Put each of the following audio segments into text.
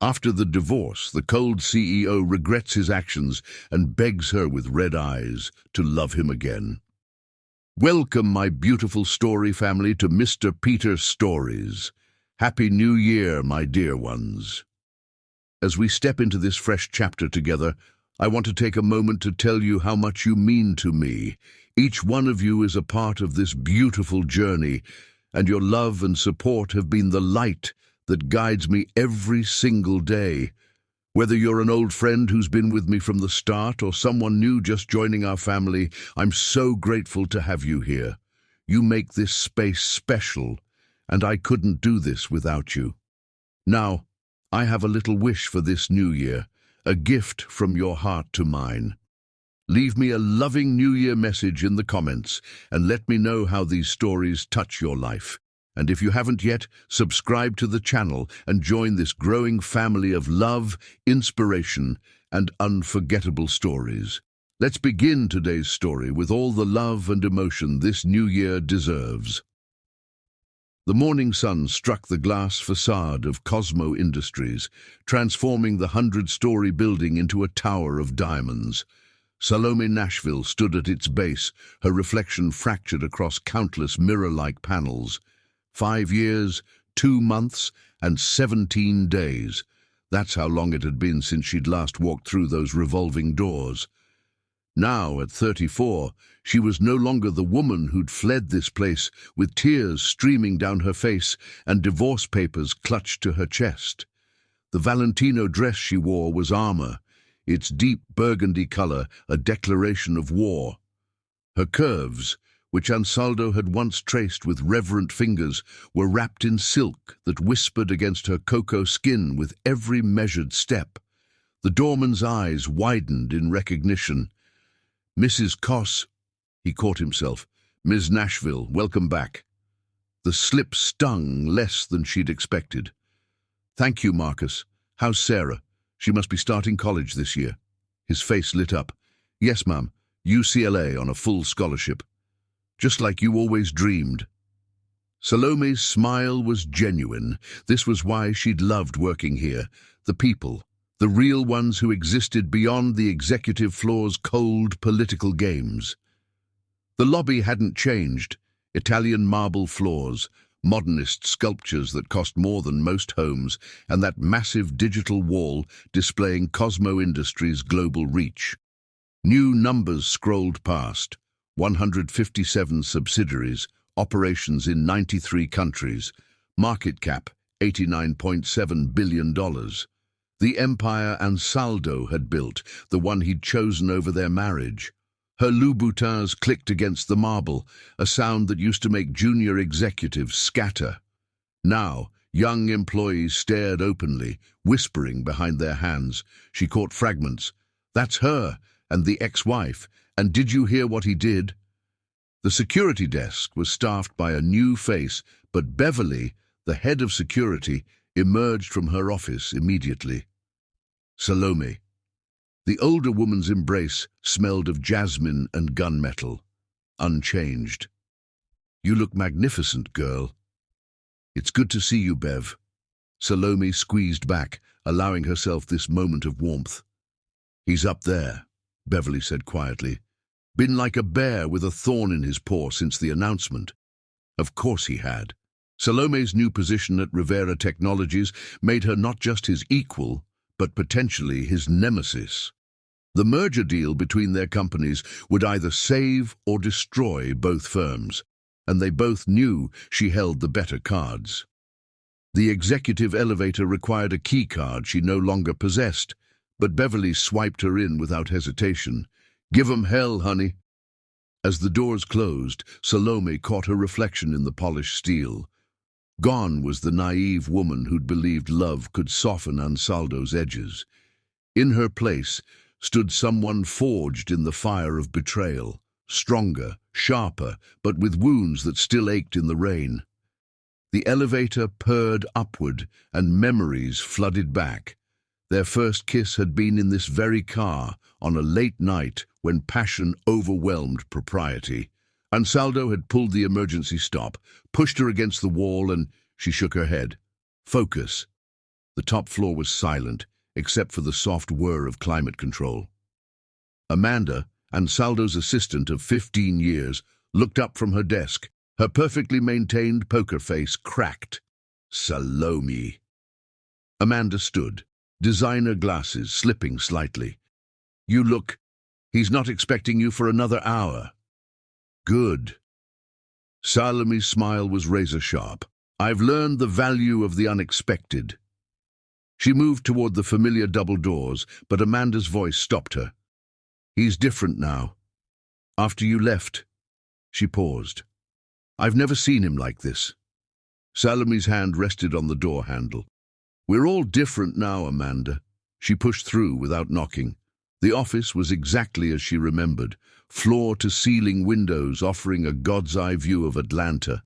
After the divorce, the cold CEO regrets his actions and begs her with red eyes to love him again. Welcome, my beautiful story family, to Mr. Peter Stories. Happy New Year, my dear ones. As we step into this fresh chapter together, I want to take a moment to tell you how much you mean to me. Each one of you is a part of this beautiful journey, and your love and support have been the light that guides me every single day. Whether you're an old friend who's been with me from the start or someone new just joining our family, I'm so grateful to have you here. You make this space special, and I couldn't do this without you. Now, I have a little wish for this new year, a gift from your heart to mine. Leave me a loving New Year message in the comments and let me know how these stories touch your life. And if you haven't yet, subscribe to the channel and join this growing family of love, inspiration, and unforgettable stories. Let's begin today's story with all the love and emotion this new year deserves. The morning sun struck the glass facade of Cosmo Industries, transforming the 100-story building into a tower of diamonds. Salome Nashville stood at its base, her reflection fractured across countless mirror-like panels. 5 years, 2 months, and 17 days. That's how long it had been since she'd last walked through those revolving doors. Now, at 34, she was no longer the woman who'd fled this place with tears streaming down her face and divorce papers clutched to her chest. The Valentino dress she wore was armor, its deep burgundy color a declaration of war. Her curves, which Ansaldo had once traced with reverent fingers, were wrapped in silk that whispered against her cocoa skin with every measured step. The doorman's eyes widened in recognition. "Mrs. Koss," he caught himself. "Ms. Nashville, welcome back." The slip stung less than she'd expected. "Thank you, Marcus. How's Sarah? She must be starting college this year." His face lit up. "Yes, ma'am. UCLA on a full scholarship. Just like you always dreamed." Salome's smile was genuine. This was why she'd loved working here. The people, the real ones who existed beyond the executive floor's cold political games. The lobby hadn't changed. Italian marble floors, modernist sculptures that cost more than most homes, and that massive digital wall displaying Cosmo Industries' global reach. New numbers scrolled past. 157 subsidiaries, operations in 93 countries, market cap $89.7 billion. The empire Ansaldo had built, the one he'd chosen over their marriage. Her Louboutins clicked against the marble, a sound that used to make junior executives scatter. Now, young employees stared openly, whispering behind their hands. She caught fragments. "That's her, and the ex-wife. And did you hear what he did?" The security desk was staffed by a new face, but Beverly, the head of security, emerged from her office immediately. Salome. The older woman's embrace smelled of jasmine and gunmetal, unchanged. "You look magnificent, girl." "It's good to see you, Bev." Salome squeezed back, allowing herself this moment of warmth. "He's up there," Beverly said quietly. "Been like a bear with a thorn in his paw since the announcement." Of course he had. Salome's new position at Rivera Technologies made her not just his equal, but potentially his nemesis. The merger deal between their companies would either save or destroy both firms, and they both knew she held the better cards. The executive elevator required a key card she no longer possessed, but Beverly swiped her in without hesitation. "Give 'em hell, honey." As the doors closed, Salome caught her reflection in the polished steel. Gone was the naive woman who'd believed love could soften Ansaldo's edges. In her place stood someone forged in the fire of betrayal, stronger, sharper, but with wounds that still ached in the rain. The elevator purred upward, and memories flooded back. Their first kiss had been in this very car, on a late night when passion overwhelmed propriety. Ansaldo had pulled the emergency stop, pushed her against the wall, and she shook her head. "Focus." The top floor was silent, except for the soft whir of climate control. Amanda, Ansaldo's assistant of 15 years, looked up from her desk, her perfectly maintained poker face cracked. Salome. Amanda stood, designer glasses slipping slightly. You look. He's not expecting you for another hour. Good. Salome's smile was razor-sharp. I've learned the value of the unexpected. She moved toward the familiar double doors, but Amanda's voice stopped her. He's different now. After you left. She paused. I've never seen him like this. Salome's hand rested on the door handle. We're all different now, Amanda. She pushed through without knocking. The office was exactly as she remembered, floor-to-ceiling windows offering a god's-eye view of Atlanta,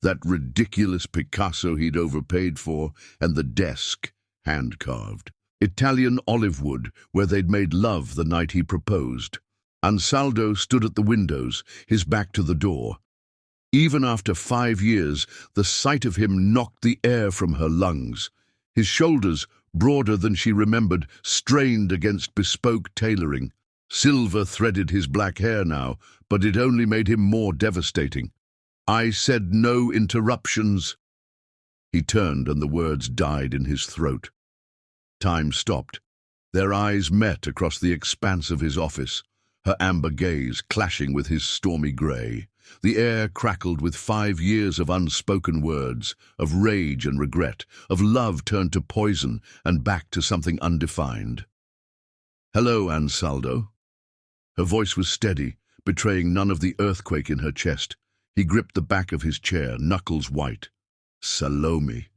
that ridiculous Picasso he'd overpaid for, and the desk, hand-carved. Italian olive wood, where they'd made love the night he proposed. Ansaldo stood at the windows, his back to the door. Even after 5 years, the sight of him knocked the air from her lungs. His shoulders, broader than she remembered, strained against bespoke tailoring. Silver threaded his black hair now, but it only made him more devastating. I said no interruptions. He turned and the words died in his throat. Time stopped. Their eyes met across the expanse of his office, her amber gaze clashing with his stormy grey. The air crackled with 5 years of unspoken words, of rage and regret, of love turned to poison and back to something undefined. Hello, Ansaldo. Her voice was steady, betraying none of the earthquake in her chest. He gripped the back of his chair, knuckles white. Salome.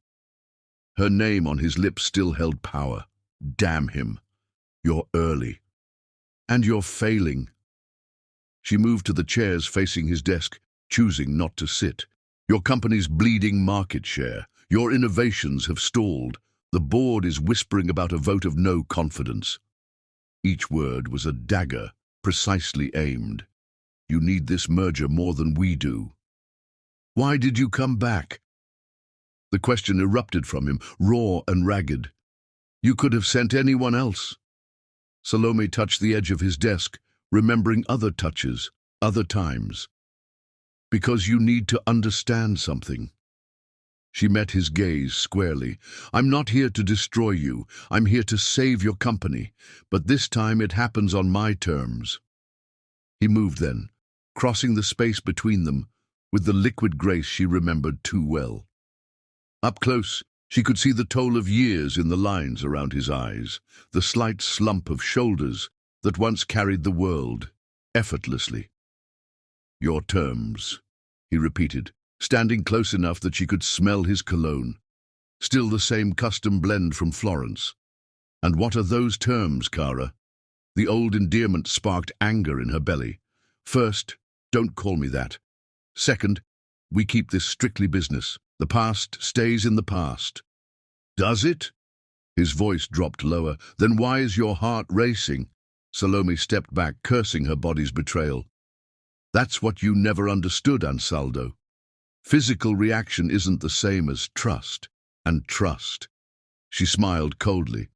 Her name on his lips still held power. Damn him. You're early. And you're failing. She moved to the chairs facing his desk, choosing not to sit. Your company's bleeding market share. Your innovations have stalled. The board is whispering about a vote of no confidence. Each word was a dagger, precisely aimed. You need this merger more than we do. Why did you come back? The question erupted from him, raw and ragged. You could have sent anyone else. Salome touched the edge of his desk, remembering other touches, other times. Because you need to understand something. She met his gaze squarely. I'm not here to destroy you. I'm here to save your company. But this time it happens on my terms. He moved then, crossing the space between them, with the liquid grace she remembered too well. Up close, she could see the toll of years in the lines around his eyes, the slight slump of shoulders that once carried the world, effortlessly. Your terms, he repeated, standing close enough that she could smell his cologne. Still the same custom blend from Florence. And what are those terms, Cara? The old endearment sparked anger in her belly. First, don't call me that. Second, we keep this strictly business. The past stays in the past. Does it? His voice dropped lower. Then why is your heart racing? Salome stepped back, cursing her body's betrayal. That's what you never understood, Ansaldo. Physical reaction isn't the same as trust, and trust. She smiled coldly.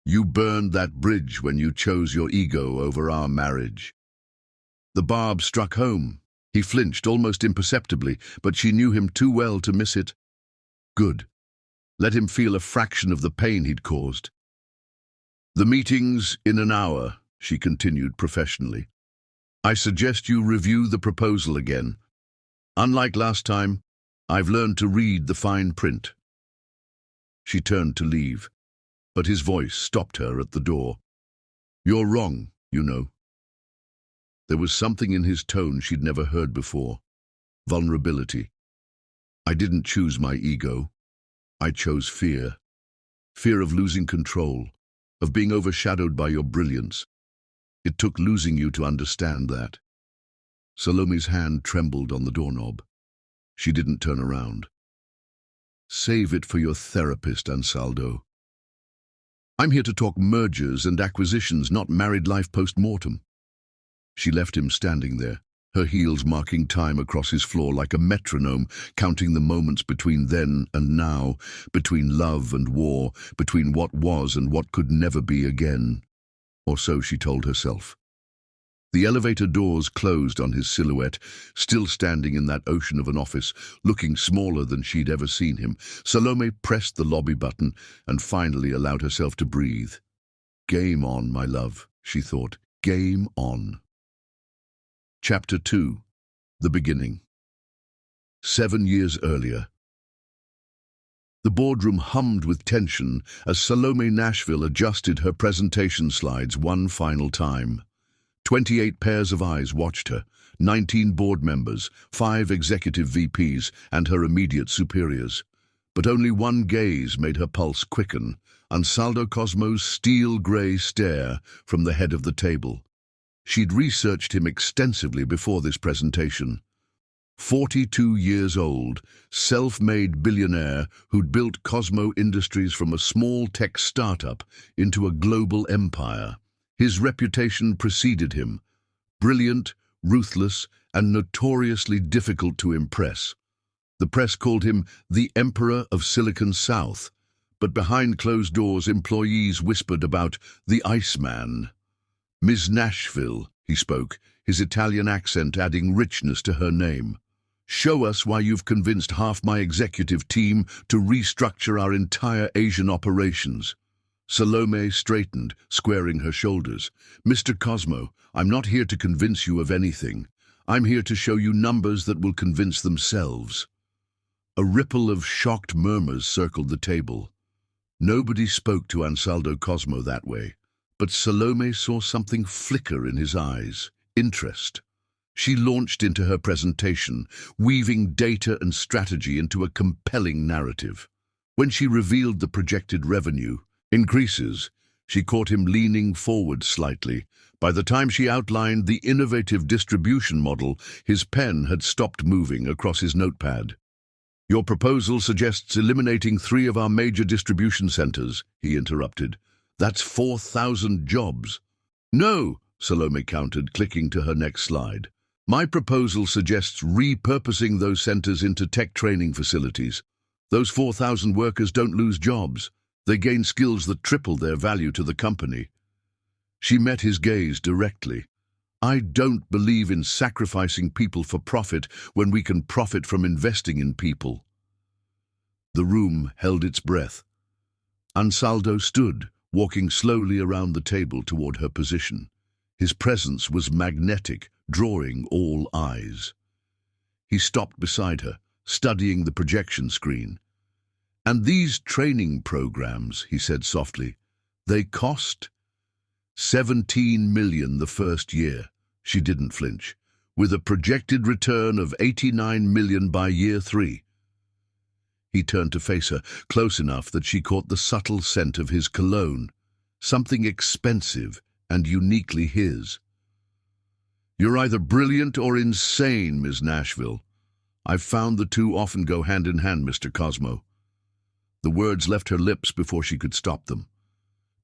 You burned that bridge when you chose your ego over our marriage. The barb struck home. He flinched almost imperceptibly, but she knew him too well to miss it. Good. Let him feel a fraction of the pain he'd caused. The meeting's in an hour, she continued professionally. I suggest you review the proposal again. Unlike last time, I've learned to read the fine print. She turned to leave, but his voice stopped her at the door. You're wrong, you know. There was something in his tone she'd never heard before. Vulnerability. I didn't choose my ego. I chose fear. Fear of losing control, of being overshadowed by your brilliance. It took losing you to understand that. Salome's hand trembled on the doorknob. She didn't turn around. Save it for your therapist, Ansaldo. I'm here to talk mergers and acquisitions, not married life post-mortem. She left him standing there, her heels marking time across his floor like a metronome, counting the moments between then and now, between love and war, between what was and what could never be again. Or so she told herself. The elevator doors closed on his silhouette, still standing in that ocean of an office, looking smaller than she'd ever seen him. Salome pressed the lobby button and finally allowed herself to breathe. Game on, my love, she thought. Game on. Chapter 2. The Beginning. 7 years earlier. The boardroom hummed with tension as Salome Nashville adjusted her presentation slides one final time. 28 pairs of eyes watched her, 19 board members, 5 executive VPs, and her immediate superiors. But only one gaze made her pulse quicken, Ansaldo Cosmo's steel-grey stare from the head of the table. She'd researched him extensively before this presentation. 42 years old, self-made billionaire who'd built Cosmo Industries from a small tech startup into a global empire. His reputation preceded him, brilliant, ruthless, and notoriously difficult to impress. The press called him the Emperor of Silicon South, but behind closed doors employees whispered about the Iceman. Ms. Nashville, he spoke, his Italian accent adding richness to her name. Show us why you've convinced half my executive team to restructure our entire Asian operations. Salome straightened, squaring her shoulders. Mr. Cosmo, I'm not here to convince you of anything. I'm here to show you numbers that will convince themselves. A ripple of shocked murmurs circled the table. Nobody spoke to Ansaldo Cosmo that way. But Salome saw something flicker in his eyes, interest. She launched into her presentation, weaving data and strategy into a compelling narrative. When she revealed the projected revenue increases, she caught him leaning forward slightly. By the time she outlined the innovative distribution model, his pen had stopped moving across his notepad. Your proposal suggests eliminating 3 of our major distribution centers, he interrupted. That's 4,000 jobs. No, Salome countered, clicking to her next slide. My proposal suggests repurposing those centers into tech training facilities. Those 4,000 workers don't lose jobs. They gain skills that triple their value to the company. She met his gaze directly. I don't believe in sacrificing people for profit when we can profit from investing in people. The room held its breath. Ansaldo stood, walking slowly around the table toward her position. His presence was magnetic, drawing all eyes. He stopped beside her, studying the projection screen. And these training programs, he said softly, they cost 17 million the first year. She didn't flinch, with a projected return of 89 million by year 3. He turned to face her, close enough that she caught the subtle scent of his cologne, something expensive and uniquely his. You're either brilliant or insane, Ms. Nashville. I've found the two often go hand in hand, Mr. Cosmo. The words left her lips before she could stop them.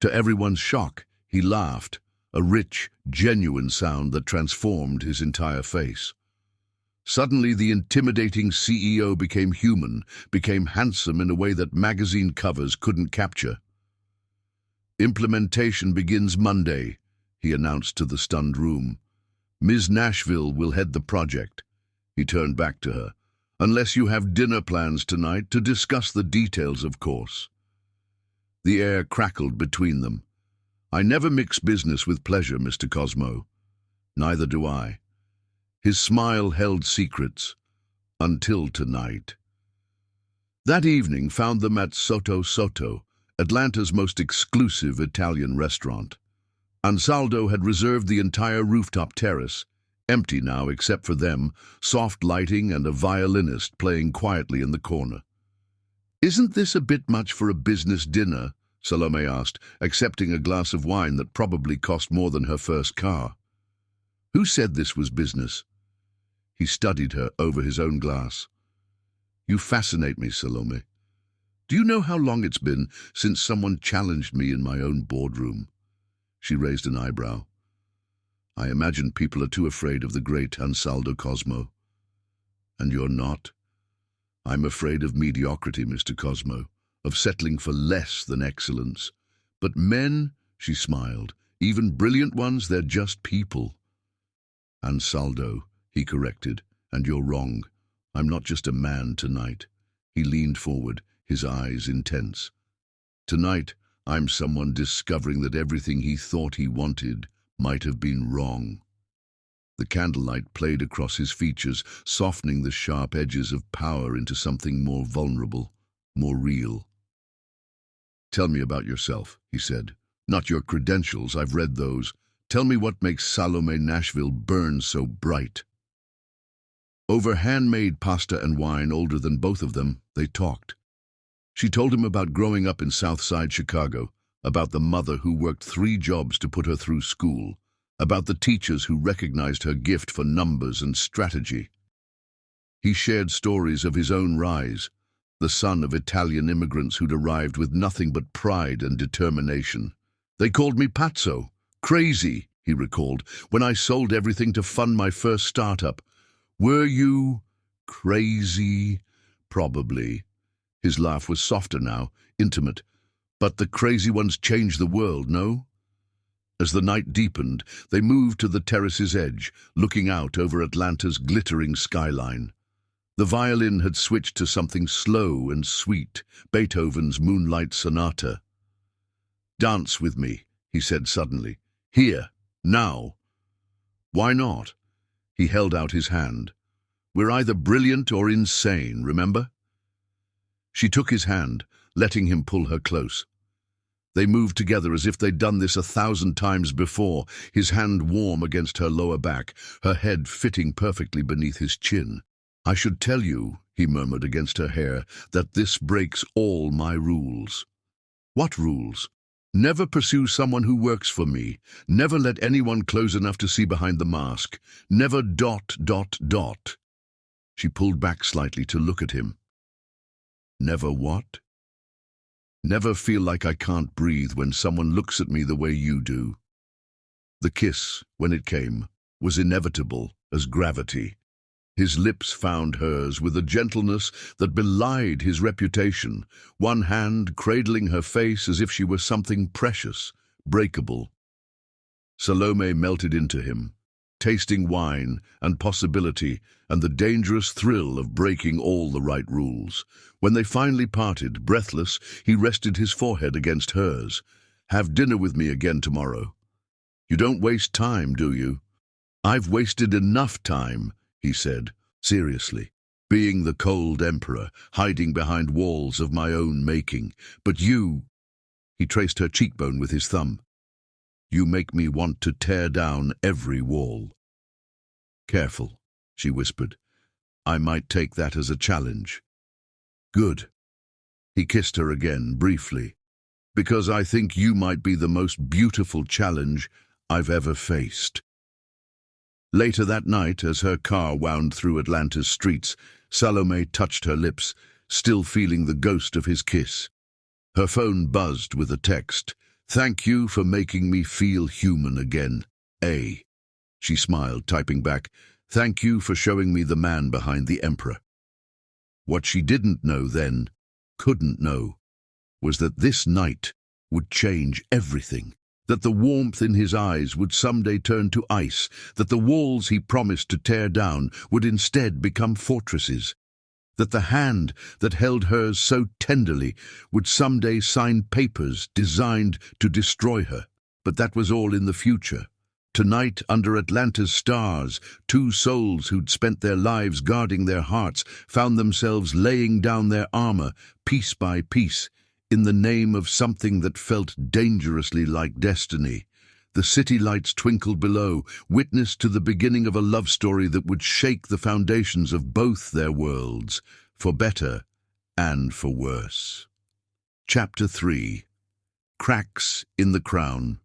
To everyone's shock, he laughed, a rich, genuine sound that transformed his entire face. Suddenly, the intimidating CEO became human, became handsome in a way that magazine covers couldn't capture. Implementation begins Monday, he announced to the stunned room. Ms. Nashville will head the project. He turned back to her. Unless you have dinner plans tonight to discuss the details, of course. The air crackled between them. I never mix business with pleasure, Mr. Cosmo. Neither do I. His smile held secrets. Until tonight. That evening found them at Sotto Sotto, Atlanta's most exclusive Italian restaurant. Ansaldo had reserved the entire rooftop terrace, empty now except for them, soft lighting and a violinist playing quietly in the corner. Isn't this a bit much for a business dinner? Salome asked, accepting a glass of wine that probably cost more than her first car. Who said this was business? He studied her over his own glass. You fascinate me, Salome. Do you know how long it's been since someone challenged me in my own boardroom? She raised an eyebrow. I imagine people are too afraid of the great Ansaldo Cosmo. And you're not? I'm afraid of mediocrity, Mr. Cosmo, of settling for less than excellence. But men, she smiled, even brilliant ones, they're just people. Ansaldo, he corrected, and you're wrong. I'm not just a man tonight. He leaned forward, his eyes intense. Tonight, I'm someone discovering that everything he thought he wanted might have been wrong. The candlelight played across his features, softening the sharp edges of power into something more vulnerable, more real. Tell me about yourself, he said. Not your credentials, I've read those. Tell me what makes Salome Nashville burn so bright. Over handmade pasta and wine, older than both of them, they talked. She told him about growing up in Southside Chicago, about the mother who worked 3 jobs to put her through school, about the teachers who recognized her gift for numbers and strategy. He shared stories of his own rise, the son of Italian immigrants who'd arrived with nothing but pride and determination. They called me Pazzo, crazy, he recalled, when I sold everything to fund my first startup. Were you crazy? Probably. His laugh was softer now, intimate. But the crazy ones changed the world, no? As the night deepened, they moved to the terrace's edge, looking out over Atlanta's glittering skyline. The violin had switched to something slow and sweet, Beethoven's Moonlight Sonata. Dance with me, he said suddenly. Here, now. Why not? He held out his hand. We're either brilliant or insane, remember? She took his hand, letting him pull her close. They moved together as if they'd done this 1,000 times before, his hand warm against her lower back, her head fitting perfectly beneath his chin. I should tell you, he murmured against her hair, that this breaks all my rules. What rules? Never pursue someone who works for me. Never let anyone close enough to see behind the mask. Never ... She pulled back slightly to look at him. Never what? Never feel like I can't breathe when someone looks at me the way you do. The kiss, when it came, was inevitable as gravity. His lips found hers with a gentleness that belied his reputation, one hand cradling her face as if she were something precious, breakable. Salome melted into him, tasting wine and possibility and the dangerous thrill of breaking all the right rules. When they finally parted, breathless, he rested his forehead against hers. Have dinner with me again tomorrow. You don't waste time, do you? I've wasted enough time, he said, seriously, being the cold emperor, hiding behind walls of my own making. But you, he traced her cheekbone with his thumb, you make me want to tear down every wall. Careful, she whispered. I might take that as a challenge. Good. He kissed her again, briefly, because I think you might be the most beautiful challenge I've ever faced. Later that night, as her car wound through Atlanta's streets, Salome touched her lips, still feeling the ghost of his kiss. Her phone buzzed with a text. Thank you for making me feel human again. A. She smiled, typing back, thank you for showing me the man behind the emperor. What she didn't know then, couldn't know, was that this night would change everything. That the warmth in his eyes would someday turn to ice, that the walls he promised to tear down would instead become fortresses, that the hand that held hers so tenderly would someday sign papers designed to destroy her. But that was all in the future. Tonight, under Atlanta's stars, 2 souls who'd spent their lives guarding their hearts found themselves laying down their armor, piece by piece, in the name of something that felt dangerously like destiny. The city lights twinkled below, witness to the beginning of a love story that would shake the foundations of both their worlds, for better and for worse. Chapter 3. Cracks in the Crown.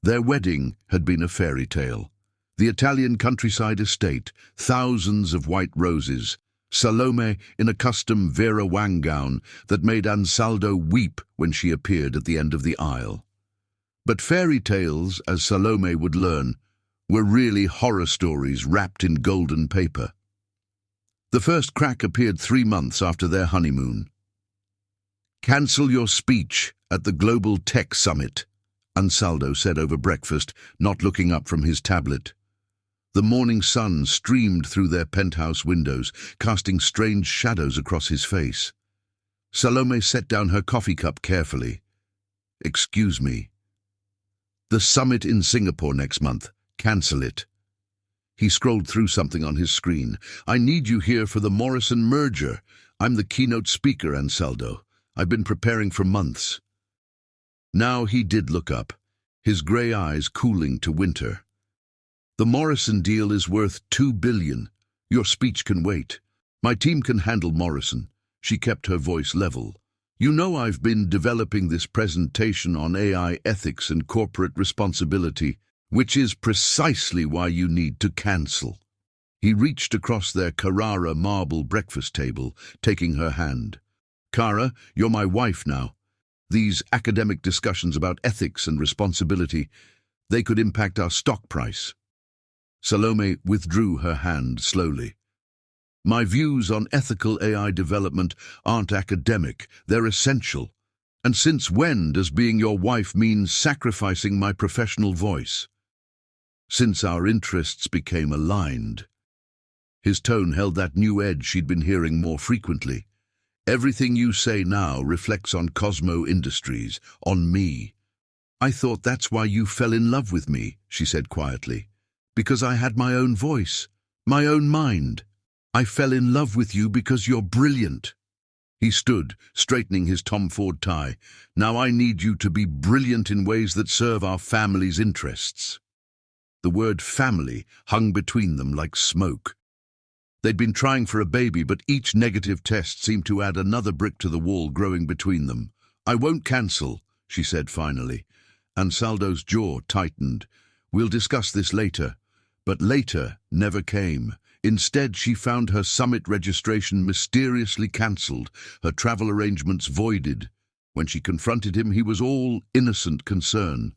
Their wedding had been a fairy tale. The Italian countryside estate, thousands of white roses, Salome in a custom Vera Wang gown that made Ansaldo weep when she appeared at the end of the aisle. But fairy tales, as Salome would learn, were really horror stories wrapped in golden paper. The first crack appeared 3 months after their honeymoon. "Cancel your speech at the Global Tech Summit," Ansaldo said over breakfast, not looking up from his tablet. The morning sun streamed through their penthouse windows, casting strange shadows across his face. Salome set down her coffee cup carefully. "Excuse me. The summit in Singapore next month. Cancel it." He scrolled through something on his screen. "I need you here for the Morrison merger. I'm the keynote speaker, Ansaldo. I've been preparing for months." Now he did look up, his grey eyes cooling to winter. "The Morrison deal is worth $2 billion. Your speech can wait. My team can handle Morrison." She kept her voice level. "You know I've been developing this presentation on AI ethics and corporate responsibility, which is precisely why you need to cancel." He reached across their Carrara marble breakfast table, taking her hand. "Cara, you're my wife now. These academic discussions about ethics and responsibility, they could impact our stock price." Salome withdrew her hand slowly. "My views on ethical AI development aren't academic, they're essential. And since when does being your wife mean sacrificing my professional voice?" "Since our interests became aligned." His tone held that new edge she'd been hearing more frequently. "Everything you say now reflects on Cosmo Industries, on me." "I thought that's why you fell in love with me," she said quietly. "Because I had my own voice, my own mind. I fell in love with you because you're brilliant." He stood, straightening his Tom Ford tie. "Now I need you to be brilliant in ways that serve our family's interests." The word family hung between them like smoke. They'd been trying for a baby, but each negative test seemed to add another brick to the wall growing between them. "I won't cancel," she said finally. Ansaldo's jaw tightened. "We'll discuss this later." But later never came. Instead, she found her summit registration mysteriously cancelled, her travel arrangements voided. When she confronted him, he was all innocent concern.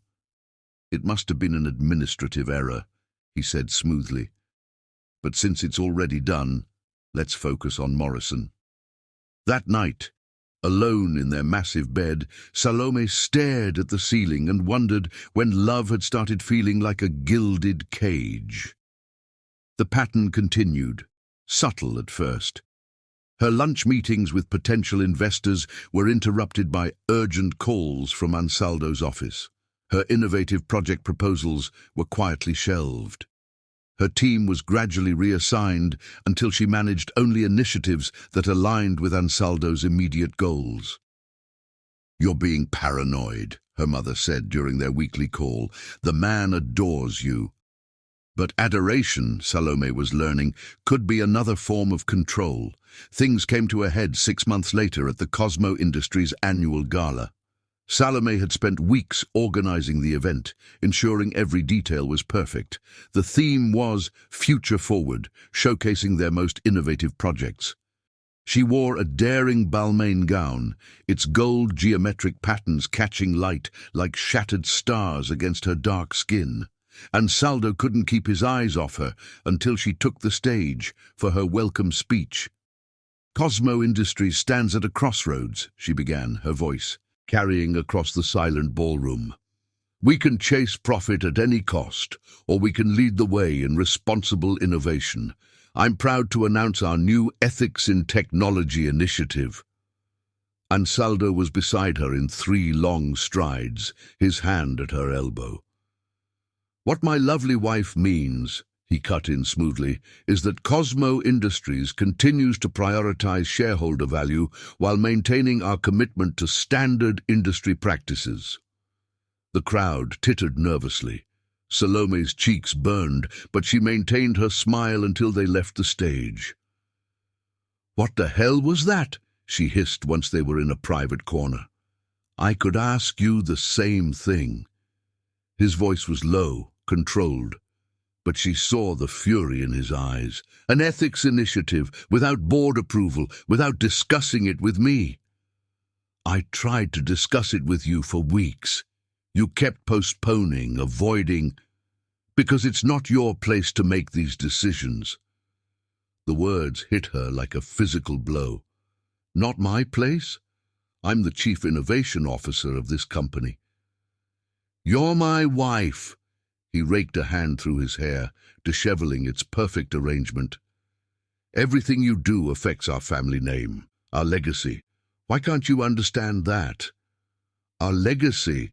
"It must have been an administrative error," he said smoothly. "But since it's already done, let's focus on Morrison." That night, alone in their massive bed, Salome stared at the ceiling and wondered when love had started feeling like a gilded cage. The pattern continued, subtle at first. Her lunch meetings with potential investors were interrupted by urgent calls from Ansaldo's office. Her innovative project proposals were quietly shelved. Her team was gradually reassigned until she managed only initiatives that aligned with Ansaldo's immediate goals. "You're being paranoid," her mother said during their weekly call. "The man adores you." But adoration, Salome was learning, could be another form of control. Things came to a head 6 months later at the Cosmo Industries annual gala. Salome had spent weeks organizing the event, ensuring every detail was perfect. The theme was Future Forward, showcasing their most innovative projects. She wore a daring Balmain gown, its gold geometric patterns catching light like shattered stars against her dark skin. Ansaldo couldn't keep his eyes off her until she took the stage for her welcome speech. "Cosmo Industries stands at a crossroads," she began, her voice carrying across the silent ballroom. "We can chase profit at any cost, or we can lead the way in responsible innovation. I'm proud to announce our new Ethics in Technology initiative." Ansaldo was beside her in 3 long strides, his hand at her elbow. "What my lovely wife means," he cut in smoothly, "is that Cosmo Industries continues to prioritize shareholder value while maintaining our commitment to standard industry practices." The crowd tittered nervously. Salome's cheeks burned, but she maintained her smile until they left the stage. "What the hell was that?" she hissed once they were in a private corner. "I could ask you the same thing." His voice was low, controlled, but she saw the fury in his eyes. "An ethics initiative, without board approval, without discussing it with me." "I tried to discuss it with you for weeks. You kept postponing, avoiding." Because it's not your place to make these decisions." The words hit her like a physical blow. "Not my place? I'm the chief innovation officer of this company." "You're my wife." He raked a hand through his hair, disheveling its perfect arrangement. "Everything you do affects our family name, our legacy. Why can't you understand that?" "Our legacy?"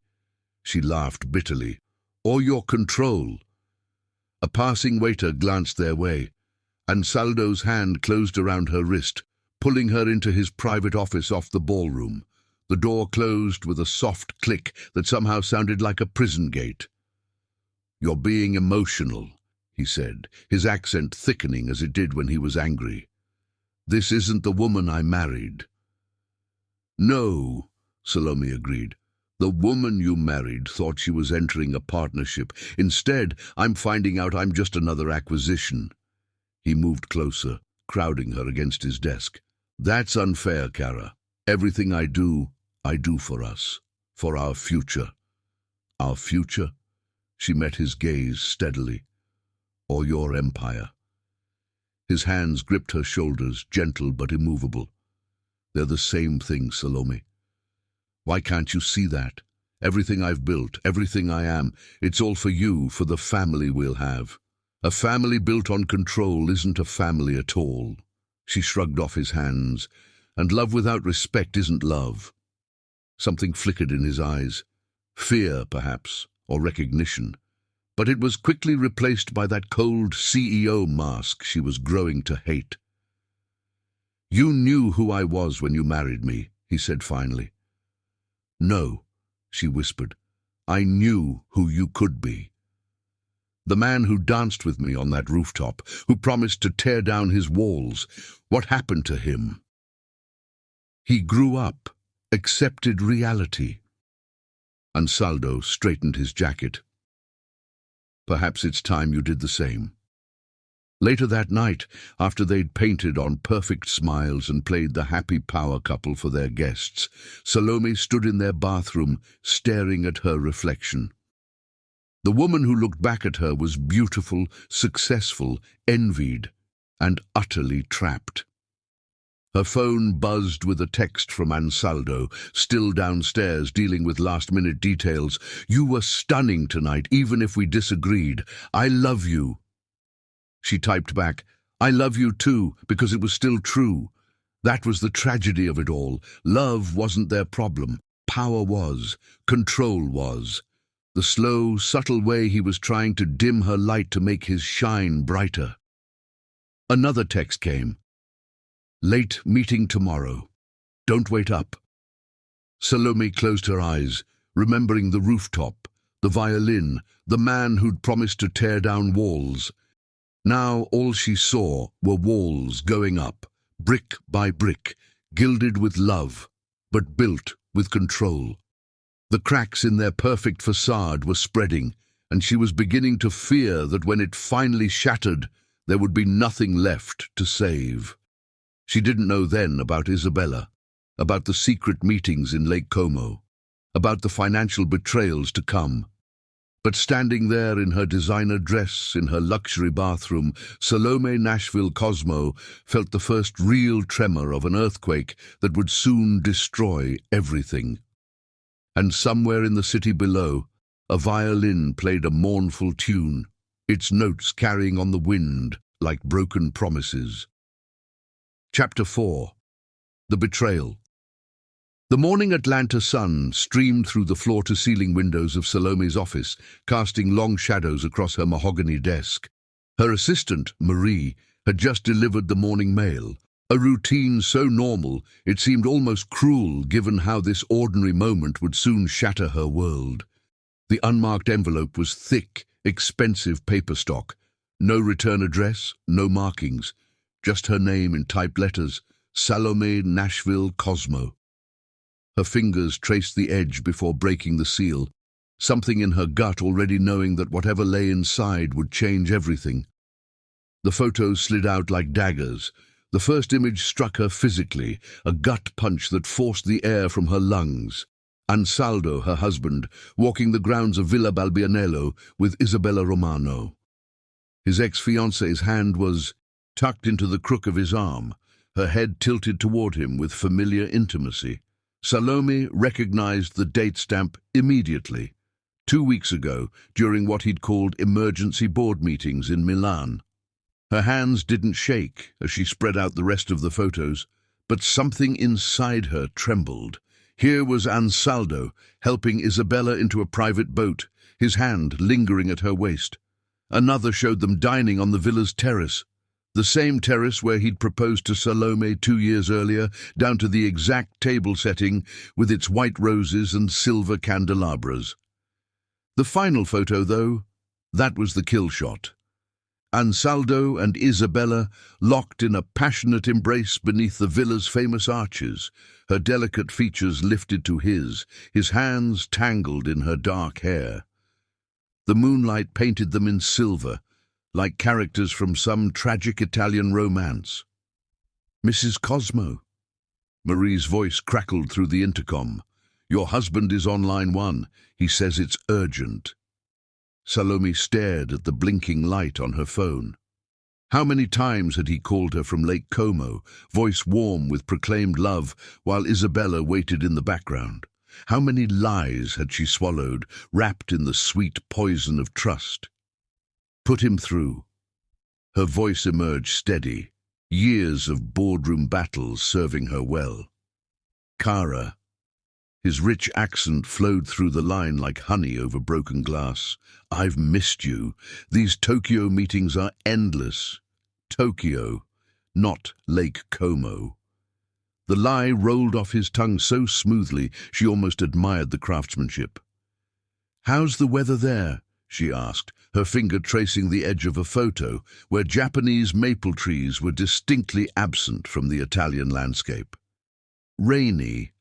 She laughed bitterly. "Or your control?" A passing waiter glanced their way. Ansaldo's hand closed around her wrist, pulling her into his private office off the ballroom. The door closed with a soft click that somehow sounded like a prison gate. "You're being emotional," he said, his accent thickening as it did when he was angry. "This isn't the woman I married." "No," Salome agreed. "The woman you married thought she was entering a partnership. Instead, I'm finding out I'm just another acquisition." He moved closer, crowding her against his desk. "That's unfair, Kara. Everything I do for us, for our future." "Our future?" She met his gaze steadily. "Or your empire." His hands gripped her shoulders, gentle but immovable. "They're the same thing, Salome. Why can't you see that? Everything I've built, everything I am, it's all for you, for the family we'll have. A family built on control isn't a family at all." She shrugged off his hands. "And love without respect isn't love." Something flickered in his eyes. Fear, perhaps, or recognition. But it was quickly replaced by that cold CEO mask she was growing to hate. "You knew who I was when you married me," he said finally. "No," she whispered. "I knew who you could be. The man who danced with me on that rooftop, who promised to tear down his walls. What happened to him?" "He grew up, accepted reality." Ansaldo straightened his jacket. "Perhaps it's time you did the same." Later that night, after they'd painted on perfect smiles and played the happy power couple for their guests, Salome stood in their bathroom, staring at her reflection. The woman who looked back at her was beautiful, successful, envied, and utterly trapped. Her phone buzzed with a text from Ansaldo, still downstairs dealing with last-minute details. "You were stunning tonight, even if we disagreed. I love you." She typed back, "I love you too," because it was still true. That was the tragedy of it all. Love wasn't their problem. Power was. Control was. The slow, subtle way he was trying to dim her light to make his shine brighter. Another text came. "Late meeting tomorrow. Don't wait up." Salome closed her eyes, remembering the rooftop, the violin, the man who'd promised to tear down walls. Now all she saw were walls going up, brick by brick, gilded with love, but built with control. The cracks in their perfect facade were spreading, and she was beginning to fear that when it finally shattered, there would be nothing left to save. She didn't know then about Isabella, about the secret meetings in Lake Como, about the financial betrayals to come. But standing there in her designer dress, in her luxury bathroom, Salome Nashville Cosmo felt the first real tremor of an earthquake that would soon destroy everything. And somewhere in the city below, a violin played a mournful tune, its notes carrying on the wind like broken promises. Chapter 4. The Betrayal. The morning Atlanta sun streamed through the floor-to-ceiling windows of Salome's office, casting long shadows across her mahogany desk. Her assistant, Marie, had just delivered the morning mail, a routine so normal it seemed almost cruel given how this ordinary moment would soon shatter her world. The unmarked envelope was thick, expensive paper stock. No return address, no markings, just her name in typed letters, Salome Nashville Cosmo. Her fingers traced the edge before breaking the seal, something in her gut already knowing that whatever lay inside would change everything. The photos slid out like daggers. The first image struck her physically, a gut punch that forced the air from her lungs. Ansaldo, her husband, walking the grounds of Villa Balbianello with Isabella Romano. His ex-fiancée's hand was tucked into the crook of his arm, her head tilted toward him with familiar intimacy. Salome recognized the date stamp immediately. 2 weeks ago, during what he'd called emergency board meetings in Milan. Her hands didn't shake as she spread out the rest of the photos, but something inside her trembled. Here was Ansaldo, helping Isabella into a private boat, his hand lingering at her waist. Another showed them dining on the villa's terrace, the same terrace where he'd proposed to Salome 2 years earlier, down to the exact table setting with its white roses and silver candelabras. The final photo, though, that was the kill shot. Ansaldo and Isabella locked in a passionate embrace beneath the villa's famous arches, her delicate features lifted to his hands tangled in her dark hair. The moonlight painted them in silver, like characters from some tragic Italian romance. "Mrs. Cosmo." Marie's voice crackled through the intercom. "Your husband is on line 1. He says it's urgent." Salome stared at the blinking light on her phone. How many times had he called her from Lake Como, voice warm with proclaimed love, while Isabella waited in the background? How many lies had she swallowed, wrapped in the sweet poison of trust? "Put him through." Her voice emerged steady, years of boardroom battles serving her well. "Cara." His rich accent flowed through the line like honey over broken glass. "I've missed you. These Tokyo meetings are endless." Tokyo, not Lake Como. The lie rolled off his tongue so smoothly she almost admired the craftsmanship. "How's the weather there?" she asked, her finger tracing the edge of a photo where Japanese maple trees were distinctly absent from the Italian landscape. "Rainy.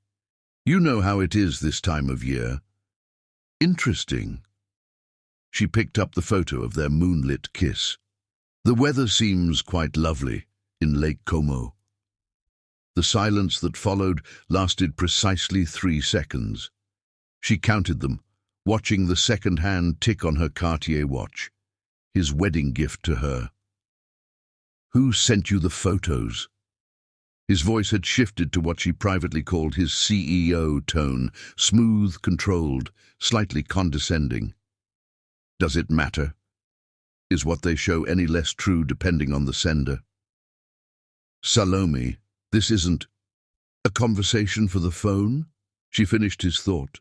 You know how it is this time of year." "Interesting." She picked up the photo of their moonlit kiss. "The weather seems quite lovely in Lake Como." The silence that followed lasted precisely 3 seconds. She counted them, watching the second hand tick on her Cartier watch, his wedding gift to her. "Who sent you the photos?" His voice had shifted to what she privately called his CEO tone, smooth, controlled, slightly condescending. "Does it matter? Is what they show any less true depending on the sender?" "Salome, this isn't a conversation for the phone?" She finished his thought.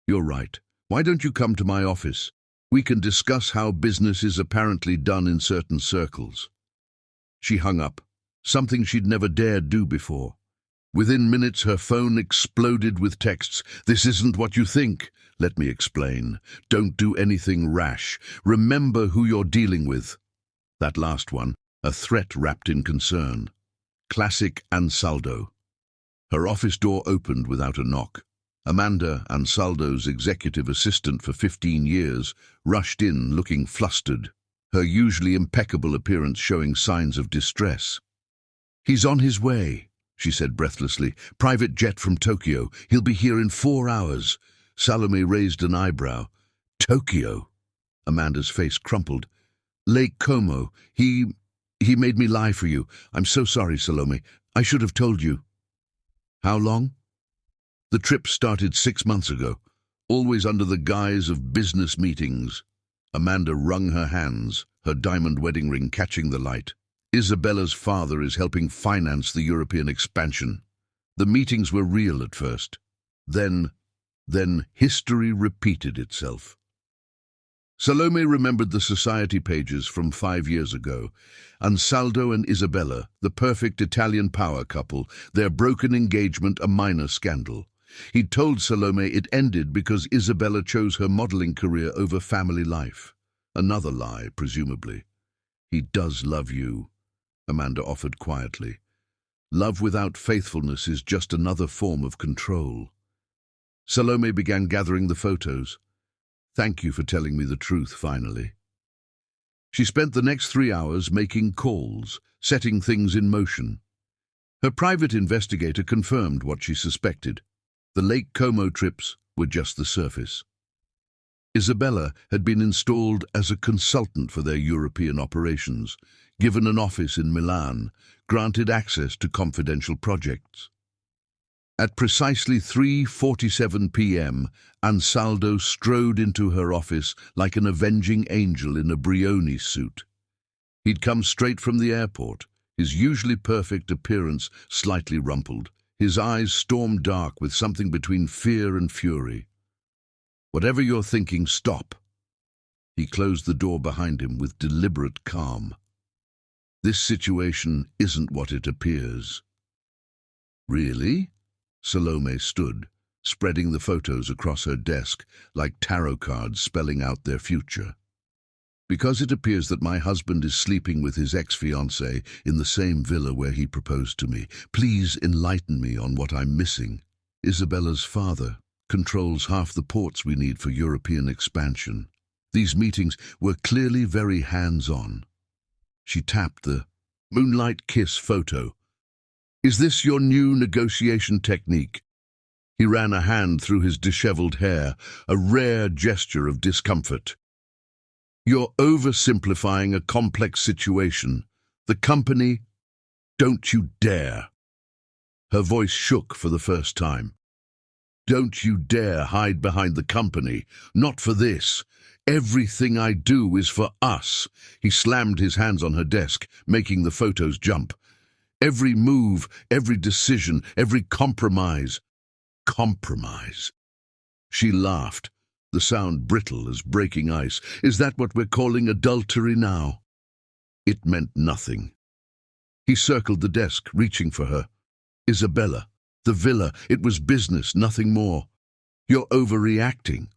"You're right. Why don't you come to my office? We can discuss how business is apparently done in certain circles." She hung up, something she'd never dared do before. Within minutes, her phone exploded with texts. "This isn't what you think. Let me explain. Don't do anything rash. Remember who you're dealing with." That last one, a threat wrapped in concern. Classic Ansaldo. Her office door opened without a knock. Amanda, Ansaldo's executive assistant for 15 years, rushed in looking flustered, her usually impeccable appearance showing signs of distress. "He's on his way," she said breathlessly. "Private jet from Tokyo. He'll be here in 4 hours." Salome raised an eyebrow. "Tokyo?" Amanda's face crumpled. "Lake Como. He made me lie for you. I'm so sorry, Salome. I should have told you." "How long?" "The trip started 6 months ago, always under the guise of business meetings." Amanda wrung her hands, her diamond wedding ring catching the light. "Isabella's father is helping finance the European expansion. The meetings were real at first. Then history repeated itself." Salome remembered the society pages from 5 years ago. Ansaldo and Isabella, the perfect Italian power couple, their broken engagement a minor scandal. He'd told Salome it ended because Isabella chose her modeling career over family life. Another lie, presumably. "He does love you," Amanda offered quietly. "Love without faithfulness is just another form of control." Salome began gathering the photos. "Thank you for telling me the truth, finally." She spent the next 3 hours making calls, setting things in motion. Her private investigator confirmed what she suspected. The Lake Como trips were just the surface. Isabella had been installed as a consultant for their European operations, given an office in Milan, granted access to confidential projects. At precisely 3:47 p.m., Ansaldo strode into her office like an avenging angel in a Brioni suit. He'd come straight from the airport, his usually perfect appearance slightly rumpled, his eyes storm dark with something between fear and fury. "Whatever you're thinking, stop." He closed the door behind him with deliberate calm. "This situation isn't what it appears." "Really?" Salome stood, spreading the photos across her desk like tarot cards spelling out their future. "Because it appears that my husband is sleeping with his ex-fiancée in the same villa where he proposed to me. Please enlighten me on what I'm missing." Isabella's father controls half the ports we need for European expansion. These meetings were clearly very hands-on. She tapped the moonlight kiss photo. "Is this your new negotiation technique?" He ran a hand through his disheveled hair, a rare gesture of discomfort. "You're oversimplifying a complex situation. The company—" "Don't you dare!" Her voice shook for the first time. "Don't you dare hide behind the company. Not for this. Everything I do is for us." He slammed his hands on her desk, making the photos jump. "Every move, every decision, every compromise." "Compromise?" She laughed, the sound brittle as breaking ice. "Is that what we're calling adultery now?" It meant nothing. He circled the desk, reaching for her. "Isabella, the villa, it was business, nothing more. You're overreacting."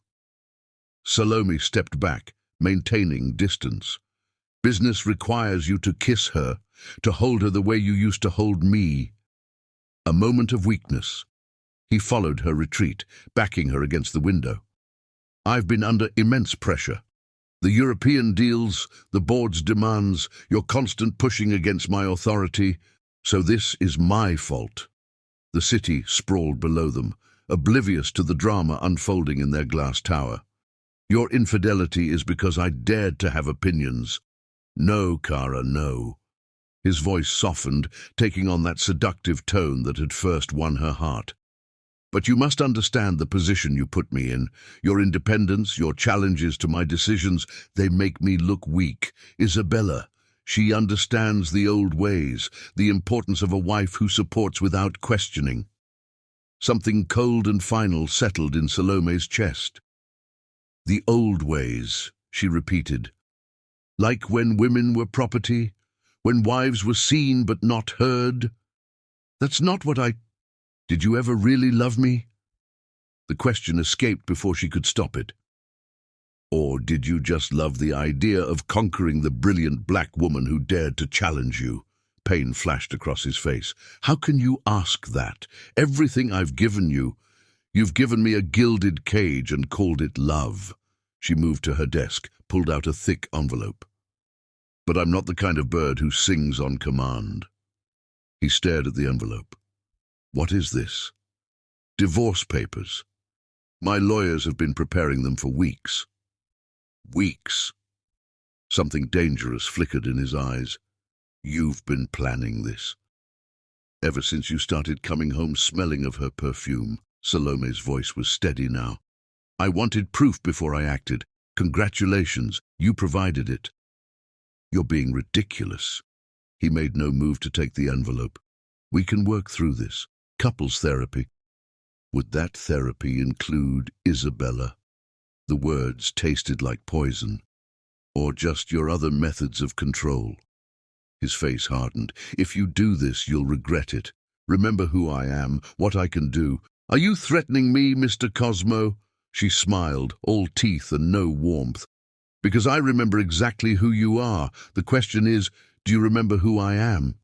Salome stepped back, maintaining distance. "Business requires you to kiss her, to hold her the way you used to hold me." A moment of weakness. He followed her retreat, backing her against the window. "I've been under immense pressure. The European deals, the board's demands, your constant pushing against my authority, so this is my fault." The city sprawled below them, oblivious to the drama unfolding in their glass tower. "Your infidelity is because I dared to have opinions." "No, Cara, no." His voice softened, taking on that seductive tone that had first won her heart. "But you must understand the position you put me in. Your independence, your challenges to my decisions, they make me look weak. Isabella, she understands the old ways, the importance of a wife who supports without questioning." Something cold and final settled in Salome's chest. "The old ways," she repeated. "Like when women were property, when wives were seen but not heard. That's not what I... Did you ever really love me?" The question escaped before she could stop it. "Or did you just love the idea of conquering the brilliant black woman who dared to challenge you?" Pain flashed across his face. "How can you ask that? Everything I've given you, you've given me a gilded cage and called it love." She moved to her desk, pulled out a thick envelope. "But I'm not the kind of bird who sings on command." He stared at the envelope. "What is this?" "Divorce papers. My lawyers have been preparing them for weeks." "Weeks?" Something dangerous flickered in his eyes. "You've been planning this." "Ever since you started coming home smelling of her perfume." Salome's voice was steady now. "I wanted proof before I acted. Congratulations, you provided it." "You're being ridiculous." He made no move to take the envelope. "We can work through this. Couples therapy." Would that therapy include Isabella? The words tasted like poison. "Or just your other methods of control?" His face hardened. "If you do this, you'll regret it. Remember who I am, what I can do." "Are you threatening me, Mr. Cosmo?" She smiled, all teeth and no warmth. "Because I remember exactly who you are. The question is, do you remember who I am?"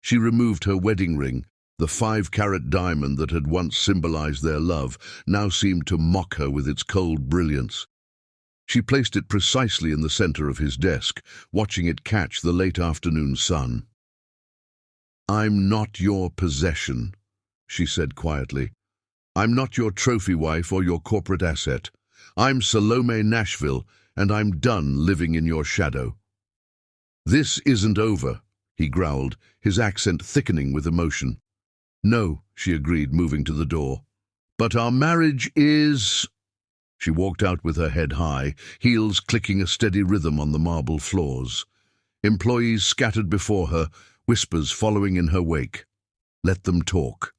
She removed her wedding ring. The 5-carat diamond that had once symbolized their love now seemed to mock her with its cold brilliance. She placed it precisely in the center of his desk, watching it catch the late afternoon sun. "I'm not your possession," she said quietly. I'm not your trophy wife or your corporate asset. I'm Salome Nashville, and I'm done living in your shadow." "This isn't over," he growled, his accent thickening with emotion. "No," she agreed, moving to the door. "But our marriage is—" She walked out with her head high, heels clicking a steady rhythm on the marble floors. Employees scattered before her, whispers following in her wake. Let them talk.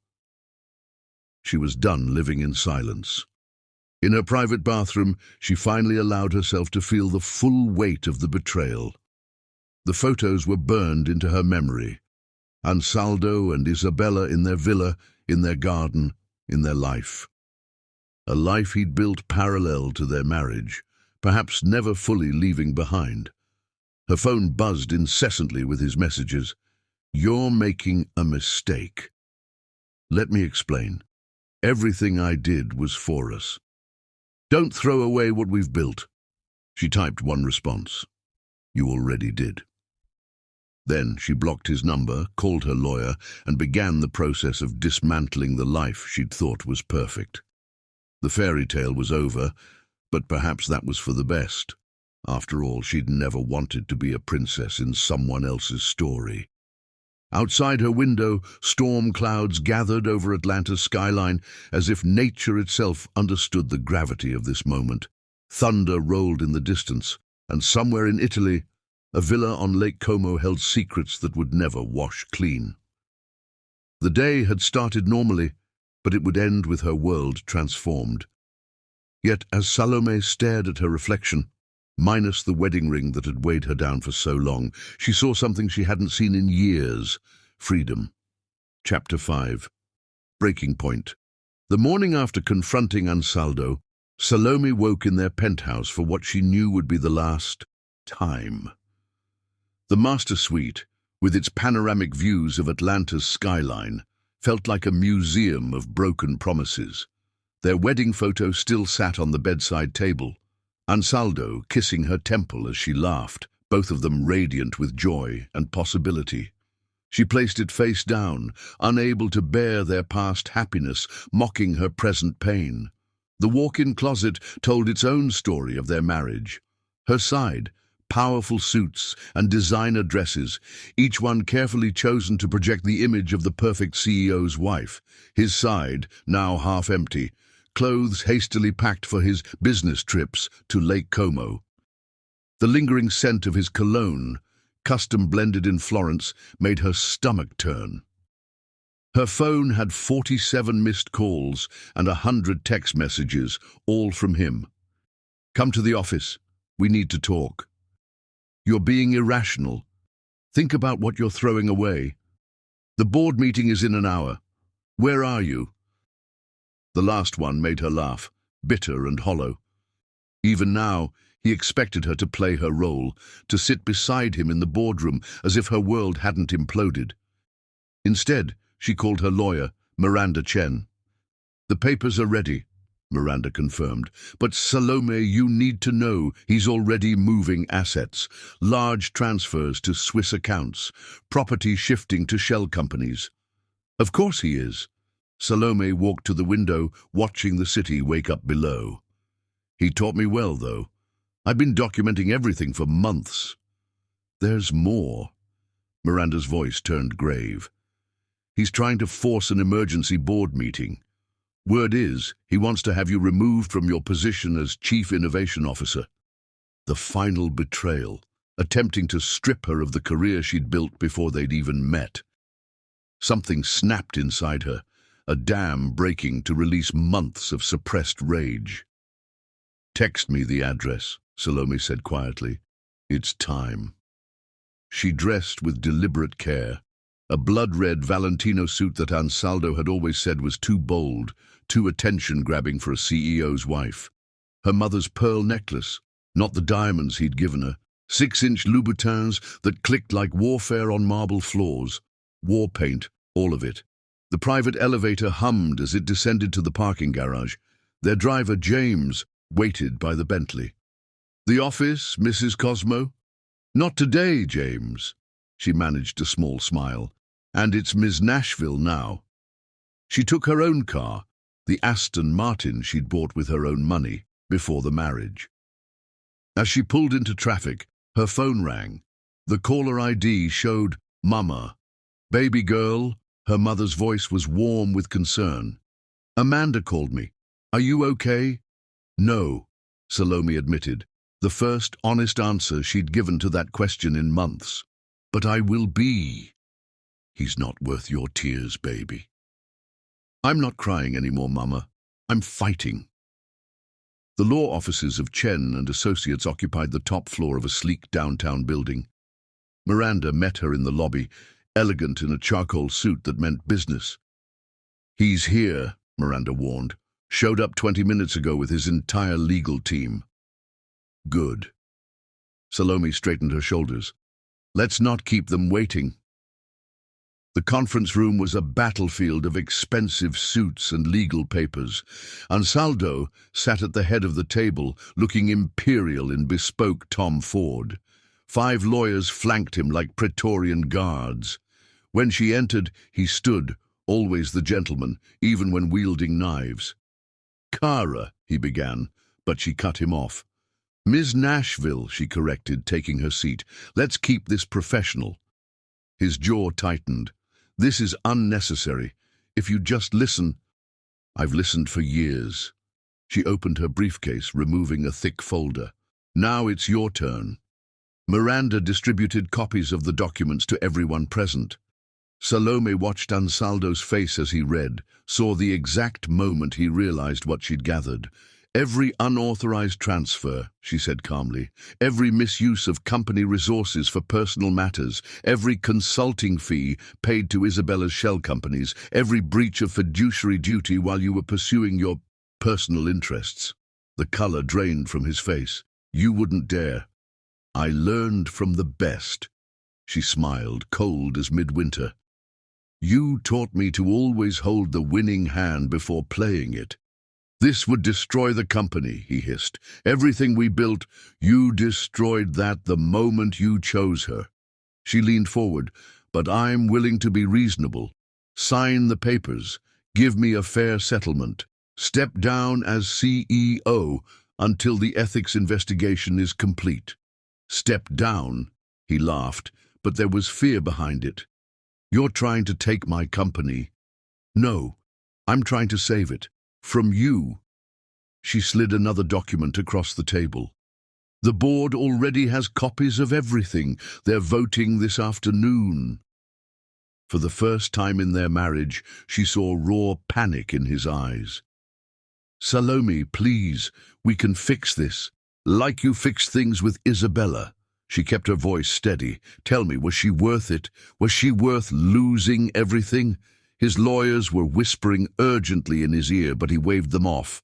She was done living in silence. In her private bathroom, she finally allowed herself to feel the full weight of the betrayal. The photos were burned into her memory. Ansaldo and Isabella in their villa, in their garden, in their life. A life he'd built parallel to their marriage, perhaps never fully leaving behind. Her phone buzzed incessantly with his messages. "You're making a mistake. Let me explain. Everything I did was for us. Don't throw away what we've built." She typed one response. "You already did." Then she blocked his number, called her lawyer, and began the process of dismantling the life she'd thought was perfect. The fairy tale was over, but perhaps that was for the best. After all, she'd never wanted to be a princess in someone else's story. Outside her window, storm clouds gathered over Atlanta's skyline as if nature itself understood the gravity of this moment. Thunder rolled in the distance, and somewhere in Italy, a villa on Lake Como held secrets that would never wash clean. The day had started normally, but it would end with her world transformed. Yet as Salome stared at her reflection, minus the wedding ring that had weighed her down for so long, she saw something she hadn't seen in years: freedom. Chapter 5. Breaking Point. The morning after confronting Ansaldo, Salome woke in their penthouse for what she knew would be the last time. The master suite, with its panoramic views of Atlanta's skyline, felt like a museum of broken promises. Their wedding photo still sat on the bedside table, Ansaldo kissing her temple as she laughed, both of them radiant with joy and possibility. She placed it face down, unable to bear their past happiness, mocking her present pain. The walk-in closet told its own story of their marriage. Her side, powerful suits and designer dresses, each one carefully chosen to project the image of the perfect CEO's wife. His side, now half empty, clothes hastily packed for his business trips to Lake Como. The lingering scent of his cologne, custom blended in Florence, made her stomach turn. Her phone had 47 missed calls and 100 text messages, all from him. "Come to the office. We need to talk. You're being irrational. Think about what you're throwing away. The board meeting is in an hour. Where are you?" The last one made her laugh, bitter and hollow. Even now, he expected her to play her role, to sit beside him in the boardroom as if her world hadn't imploded. Instead, she called her lawyer, Miranda Chen. "The papers are ready," Miranda confirmed. "But Salome, you need to know he's already moving assets. Large transfers to Swiss accounts, property shifting to shell companies." "Of course he is." Salome walked to the window, watching the city wake up below. "He taught me well, though. I've been documenting everything for months." "There's more." Miranda's voice turned grave. "He's trying to force an emergency board meeting. Word is, he wants to have you removed from your position as Chief Innovation Officer." The final betrayal, attempting to strip her of the career she'd built before they'd even met. Something snapped inside her, a dam breaking to release months of suppressed rage. "Text me the address," Salome said quietly. "It's time." She dressed with deliberate care, a blood-red Valentino suit that Ansaldo had always said was too bold, too attention-grabbing for a CEO's wife. Her mother's pearl necklace, not the diamonds he'd given her, 6-inch Louboutins that clicked like warfare on marble floors. War paint, all of it. The private elevator hummed as it descended to the parking garage. Their driver, James, waited by the Bentley. "The office, Mrs. Cosmo?" "Not today, James." She managed a small smile. "And it's Ms. Nashville now." She took her own car, the Aston Martin she'd bought with her own money before the marriage. As she pulled into traffic, her phone rang. The caller ID showed Mama. Baby girl, her mother's voice was warm with concern. Amanda called me. Are you okay? No, Salome admitted, the first honest answer she'd given to that question in months. But I will be. He's not worth your tears, baby. I'm not crying anymore, Mama. I'm fighting. The law offices of Chen and Associates occupied the top floor of a sleek downtown building. Miranda met her in the lobby, elegant in a charcoal suit that meant business. He's here, Miranda warned. Showed up 20 minutes ago with his entire legal team. Good. Salome straightened her shoulders. Let's not keep them waiting. The conference room was a battlefield of expensive suits and legal papers. Ansaldo sat at the head of the table, looking imperial in bespoke Tom Ford. 5 lawyers flanked him like Praetorian guards. When she entered, he stood, always the gentleman, even when wielding knives. Kara, he began, but she cut him off. Ms. Nashville, she corrected, taking her seat. Let's keep this professional. His jaw tightened. This is unnecessary. If you just listen. I've listened for years. She opened her briefcase, removing a thick folder. Now it's your turn. Miranda distributed copies of the documents to everyone present. Salome watched Ansaldo's face as he read, saw the exact moment he realized what she'd gathered. Every unauthorized transfer, she said calmly, every misuse of company resources for personal matters, every consulting fee paid to Isabella's shell companies, every breach of fiduciary duty while you were pursuing your personal interests. The color drained from his face. You wouldn't dare. I learned from the best. She smiled, cold as midwinter. You taught me to always hold the winning hand before playing it. This would destroy the company, he hissed. Everything we built, you destroyed that the moment you chose her. She leaned forward. But I'm willing to be reasonable. Sign the papers. Give me a fair settlement. Step down as CEO until the ethics investigation is complete. Step down, he laughed, but there was fear behind it. You're trying to take my company. No, I'm trying to save it. From you. She slid another document across the table. The board already has copies of everything. They're voting this afternoon. For the first time in their marriage, she saw raw panic in his eyes. Salome, please, we can fix this. Like you fixed things with Isabella. She kept her voice steady. Tell me, was she worth it? Was she worth losing everything? His lawyers were whispering urgently in his ear, but he waved them off.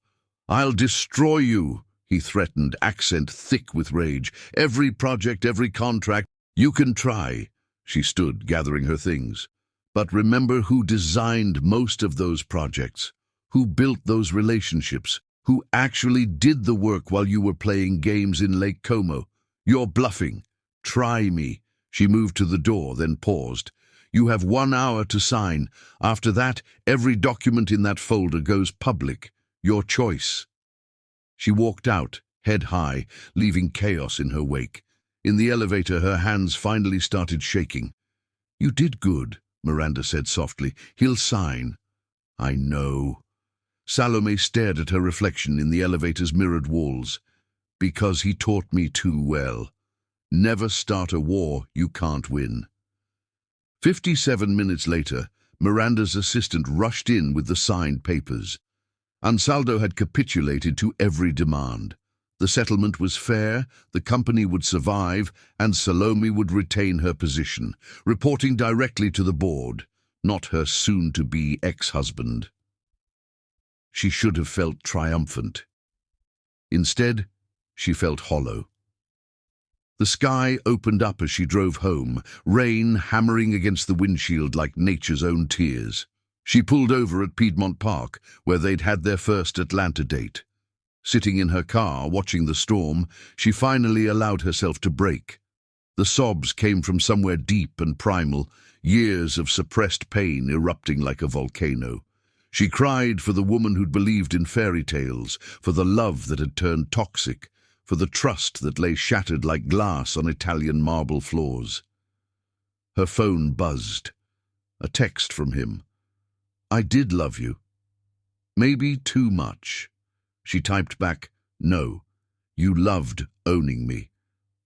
I'll destroy you, he threatened, accent thick with rage. Every project, every contract, you can try. She stood, gathering her things. But remember who designed most of those projects, who built those relationships, who actually did the work while you were playing games in Lake Como. You're bluffing. Try me. She moved to the door, then paused. You have 1 hour to sign. After that, every document in that folder goes public. Your choice. She walked out, head high, leaving chaos in her wake. In the elevator, her hands finally started shaking. You did good, Miranda said softly. He'll sign. I know. Salome stared at her reflection in the elevator's mirrored walls. Because he taught me too well. Never start a war you can't win. 57 minutes later, Miranda's assistant rushed in with the signed papers. Ansaldo had capitulated to every demand. The settlement was fair, the company would survive, and Salome would retain her position, reporting directly to the board, not her soon-to-be ex-husband. She should have felt triumphant. Instead, she felt hollow. The sky opened up as she drove home, rain hammering against the windshield like nature's own tears. She pulled over at Piedmont Park, where they'd had their first Atlanta date. Sitting in her car, watching the storm, she finally allowed herself to break. The sobs came from somewhere deep and primal, years of suppressed pain erupting like a volcano. She cried for the woman who'd believed in fairy tales, for the love that had turned toxic, for the trust that lay shattered like glass on Italian marble floors. Her phone buzzed. A text from him. "I did love you. Maybe too much." She typed back, "No, you loved owning me.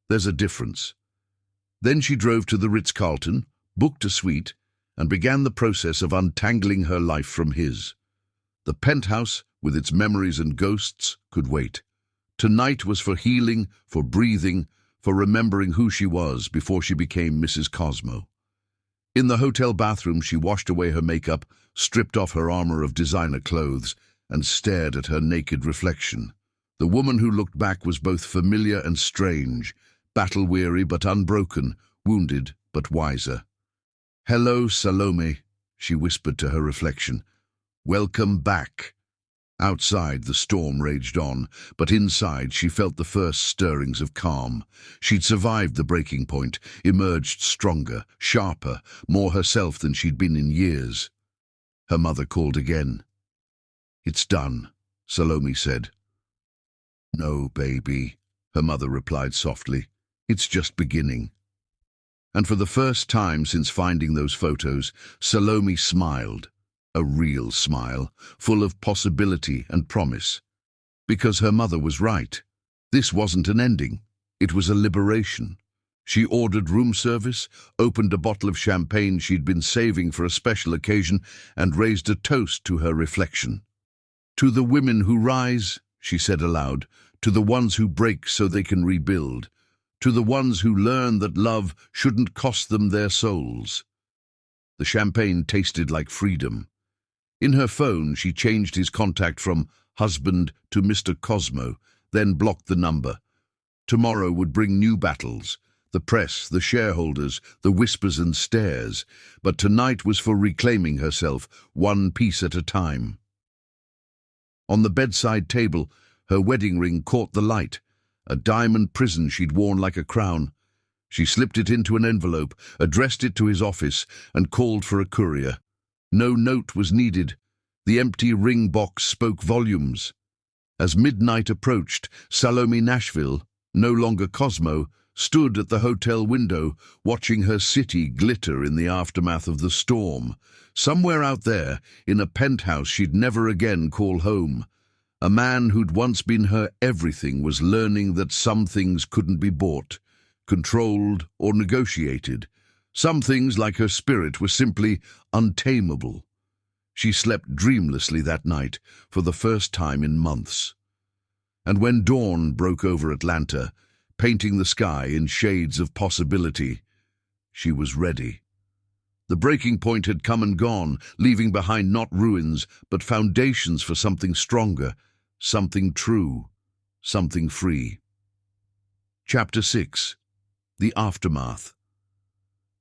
There's a difference." Then she drove to the Ritz-Carlton, booked a suite, and began the process of untangling her life from his. The penthouse, with its memories and ghosts, could wait. Tonight was for healing, for breathing, for remembering who she was before she became Mrs. Cosmo. In the hotel bathroom, she washed away her makeup, stripped off her armor of designer clothes, and stared at her naked reflection. The woman who looked back was both familiar and strange, battle-weary but unbroken, wounded but wiser. "Hello, Salome," she whispered to her reflection. "Welcome back." Outside, the storm raged on, but inside she felt the first stirrings of calm. She'd survived the breaking point, emerged stronger, sharper, more herself than she'd been in years. Her mother called again. "It's done," Salome said. "No, baby," her mother replied softly. "It's just beginning." And for the first time since finding those photos, Salome smiled. A real smile, full of possibility and promise. Because her mother was right. This wasn't an ending. It was a liberation. She ordered room service, opened a bottle of champagne she'd been saving for a special occasion, and raised a toast to her reflection. "To the women who rise," she said aloud, "to the ones who break so they can rebuild, to the ones who learn that love shouldn't cost them their souls." The champagne tasted like freedom. In her phone, she changed his contact from husband to Mr. Cosmo, then blocked the number. Tomorrow would bring new battles, the press, the shareholders, the whispers and stares, but tonight was for reclaiming herself, one piece at a time. On the bedside table, her wedding ring caught the light, a diamond prison she'd worn like a crown. She slipped it into an envelope, addressed it to his office, and called for a courier. No note was needed. The empty ring box spoke volumes. As midnight approached, Salome Nashville, no longer Cosmo, stood at the hotel window, watching her city glitter in the aftermath of the storm. Somewhere out there, in a penthouse she'd never again call home, a man who'd once been her everything was learning that some things couldn't be bought, controlled, or negotiated. Some things, like her spirit, were simply untamable. She slept dreamlessly that night, for the first time in months. And when dawn broke over Atlanta, painting the sky in shades of possibility, she was ready. The breaking point had come and gone, leaving behind not ruins, but foundations for something stronger, something true, something free. Chapter 6. The Aftermath.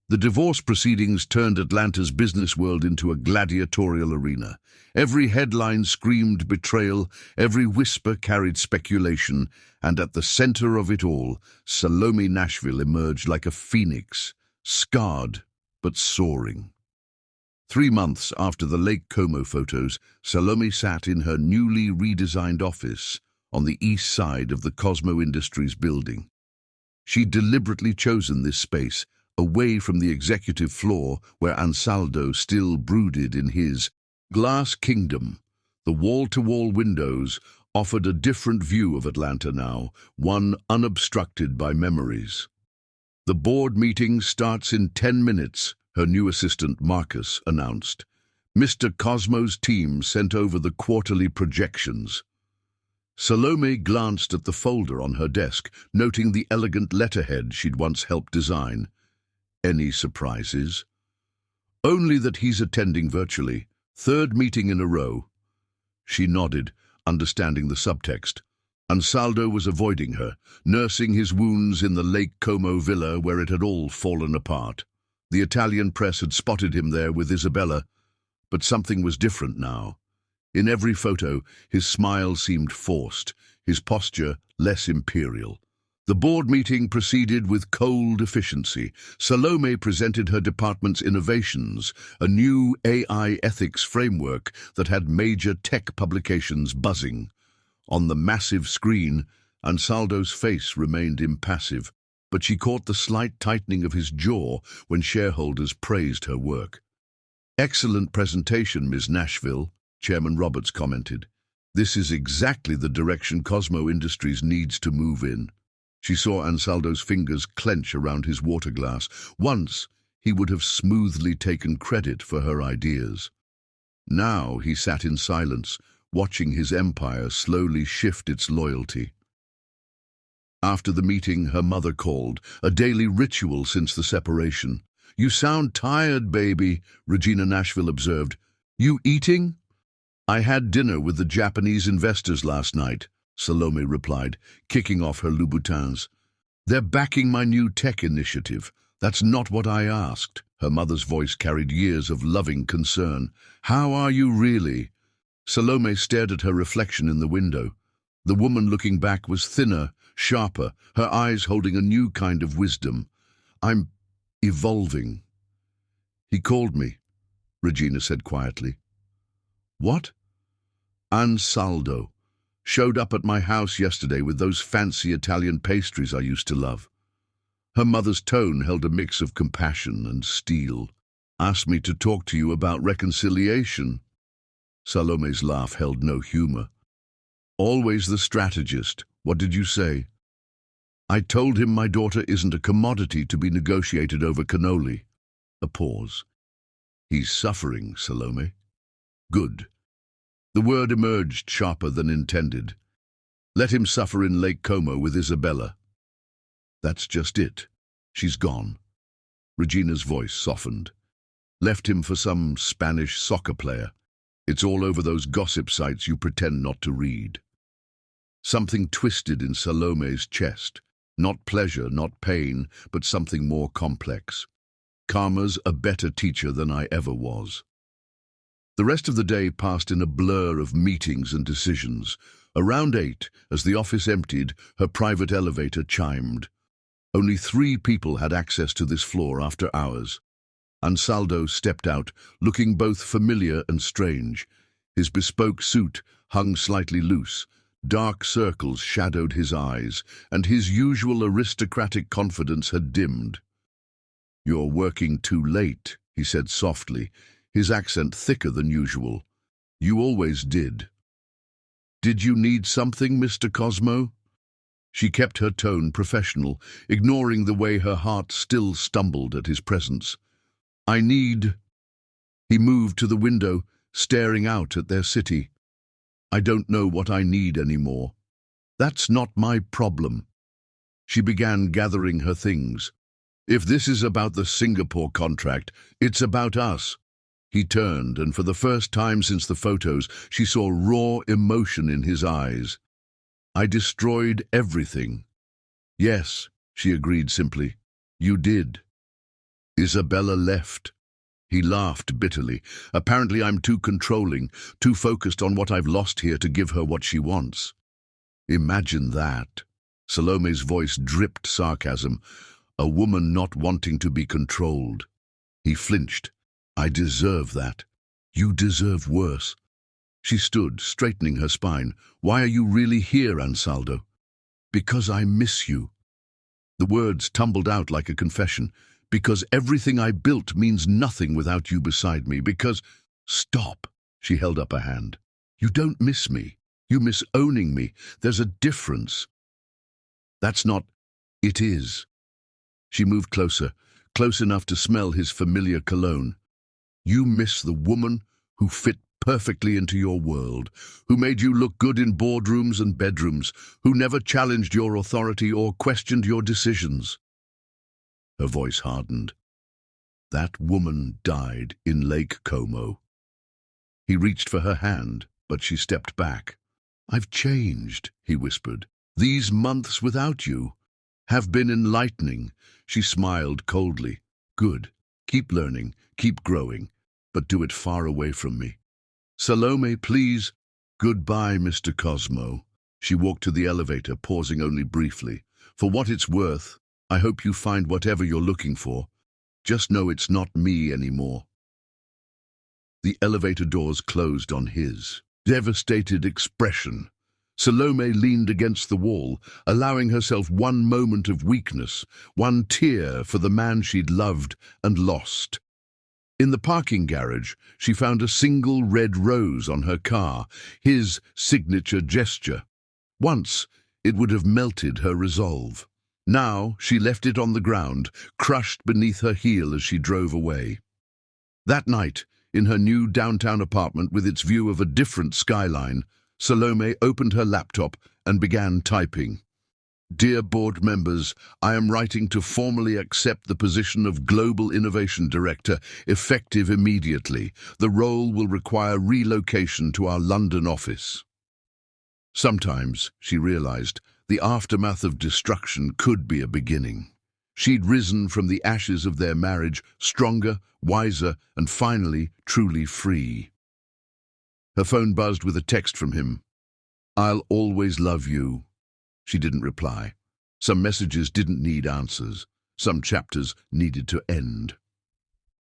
The divorce proceedings turned Atlanta's business world into a gladiatorial arena. Every headline screamed betrayal, every whisper carried speculation, and at the center of it all, Salome Nashville emerged like a phoenix, scarred but soaring. 3 months after the Lake Como photos, Salome sat in her newly redesigned office on the east side of the Cosmo Industries building. She'd deliberately chosen this space, away from the executive floor where Ansaldo still brooded in his glass kingdom. The wall-to-wall windows offered a different view of Atlanta now, one unobstructed by memories. "The board meeting starts in 10 minutes, her new assistant Marcus announced. Mr. Cosmo's team sent over the quarterly projections. Salome glanced at the folder on her desk, noting the elegant letterhead she'd once helped design. Any surprises? Only that he's attending virtually. 3rd meeting in a row. She nodded, understanding the subtext. Ansaldo was avoiding her, nursing his wounds in the Lake Como villa where it had all fallen apart. The Italian press had spotted him there with Isabella, but something was different now. In every photo, his smile seemed forced, his posture less imperial. The board meeting proceeded with cold efficiency. Salome presented her department's innovations, a new AI ethics framework that had major tech publications buzzing. On the massive screen, Ansaldo's face remained impassive, but she caught the slight tightening of his jaw when shareholders praised her work. "Excellent presentation, Ms. Nashville," Chairman Roberts commented. "This is exactly the direction Cosmo Industries needs to move in." She saw Ansaldo's fingers clench around his water glass. Once, he would have smoothly taken credit for her ideas. Now he sat in silence, watching his empire slowly shift its loyalty. After the meeting, her mother called, a daily ritual since the separation. "You sound tired, baby," Regina Nashville observed. "You eating?" "I had dinner with the Japanese investors last night," Salome replied, kicking off her Louboutins. "They're backing my new tech initiative. That's not what I asked." Her mother's voice carried years of loving concern. "How are you really?" Salome stared at her reflection in the window. The woman looking back was thinner, sharper, her eyes holding a new kind of wisdom. "I'm evolving." "He called me," Regina said quietly. "What?" "Ansaldo. Showed up at my house yesterday with those fancy Italian pastries I used to love." Her mother's tone held a mix of compassion and steel. "Asked me to talk to you about reconciliation." Salome's laugh held no humor. "Always the strategist. What did you say?" "I told him my daughter isn't a commodity to be negotiated over cannoli." A pause. "He's suffering, Salome." "Good." The word emerged sharper than intended. "Let him suffer in Lake Como with Isabella." "That's just it. She's gone." Regina's voice softened. "Left him for some Spanish soccer player. It's all over those gossip sites you pretend not to read." Something twisted in Salome's chest. Not pleasure, not pain, but something more complex. "Karma's a better teacher than I ever was." The rest of the day passed in a blur of meetings and decisions. Around 8, as the office emptied, her private elevator chimed. Only 3 people had access to this floor after hours. Ansaldo stepped out, looking both familiar and strange. His bespoke suit hung slightly loose. Dark circles shadowed his eyes, and his usual aristocratic confidence had dimmed. "You're working too late," he said softly, his accent thicker than usual. "You always did." "Did you need something, Mr. Cosmo?" She kept her tone professional, ignoring the way her heart still stumbled at his presence. "I need—" He moved to the window, staring out at their city. "I don't know what I need anymore. That's not my problem." She began gathering her things. "If this is about the Singapore contract, it's about us." He turned, and for the first time since the photos, she saw raw emotion in his eyes. "I destroyed everything." "Yes," she agreed simply. "You did." "Isabella left." He laughed bitterly. "Apparently I'm too controlling, too focused on what I've lost here to give her what she wants." "Imagine that." Salome's voice dripped sarcasm. "A woman not wanting to be controlled." He flinched. "I deserve that." "You deserve worse." She stood, straightening her spine. "Why are you really here, Ansaldo?" "Because I miss you." The words tumbled out like a confession. "Because everything I built means nothing without you beside me. Because—" "Stop." She held up a hand. "You don't miss me. You miss owning me. There's a difference." "That's not—" "It is." She moved closer, close enough to smell his familiar cologne. "You miss the woman who fit perfectly into your world, who made you look good in boardrooms and bedrooms, who never challenged your authority or questioned your decisions." Her voice hardened. "That woman died in Lake Como." He reached for her hand, but she stepped back. "I've changed," he whispered. "These months without you have been enlightening." She smiled coldly. "Good. Keep learning, keep growing, but do it far away from me." "Salome, please." "Goodbye, Mr. Cosmo." She walked to the elevator, pausing only briefly. For what it's worth, I hope you find whatever you're looking for. Just know it's not me anymore." The elevator doors closed on his devastated expression. Salome leaned against the wall, allowing herself one moment of weakness, one tear for the man she'd loved and lost. In the parking garage, she found a single red rose on her car, his signature gesture. Once, it would have melted her resolve. Now, she left it on the ground, crushed beneath her heel as she drove away. That night, in her new downtown apartment with its view of a different skyline, Salome opened her laptop and began typing. "Dear board members, I am writing to formally accept the position of Global Innovation Director, effective immediately. The role will require relocation to our London office." Sometimes, she realized, the aftermath of destruction could be a beginning. She'd risen from the ashes of their marriage, stronger, wiser, and finally, truly free. Her phone buzzed with a text from him. "I'll always love you." She didn't reply. Some messages didn't need answers. Some chapters needed to end.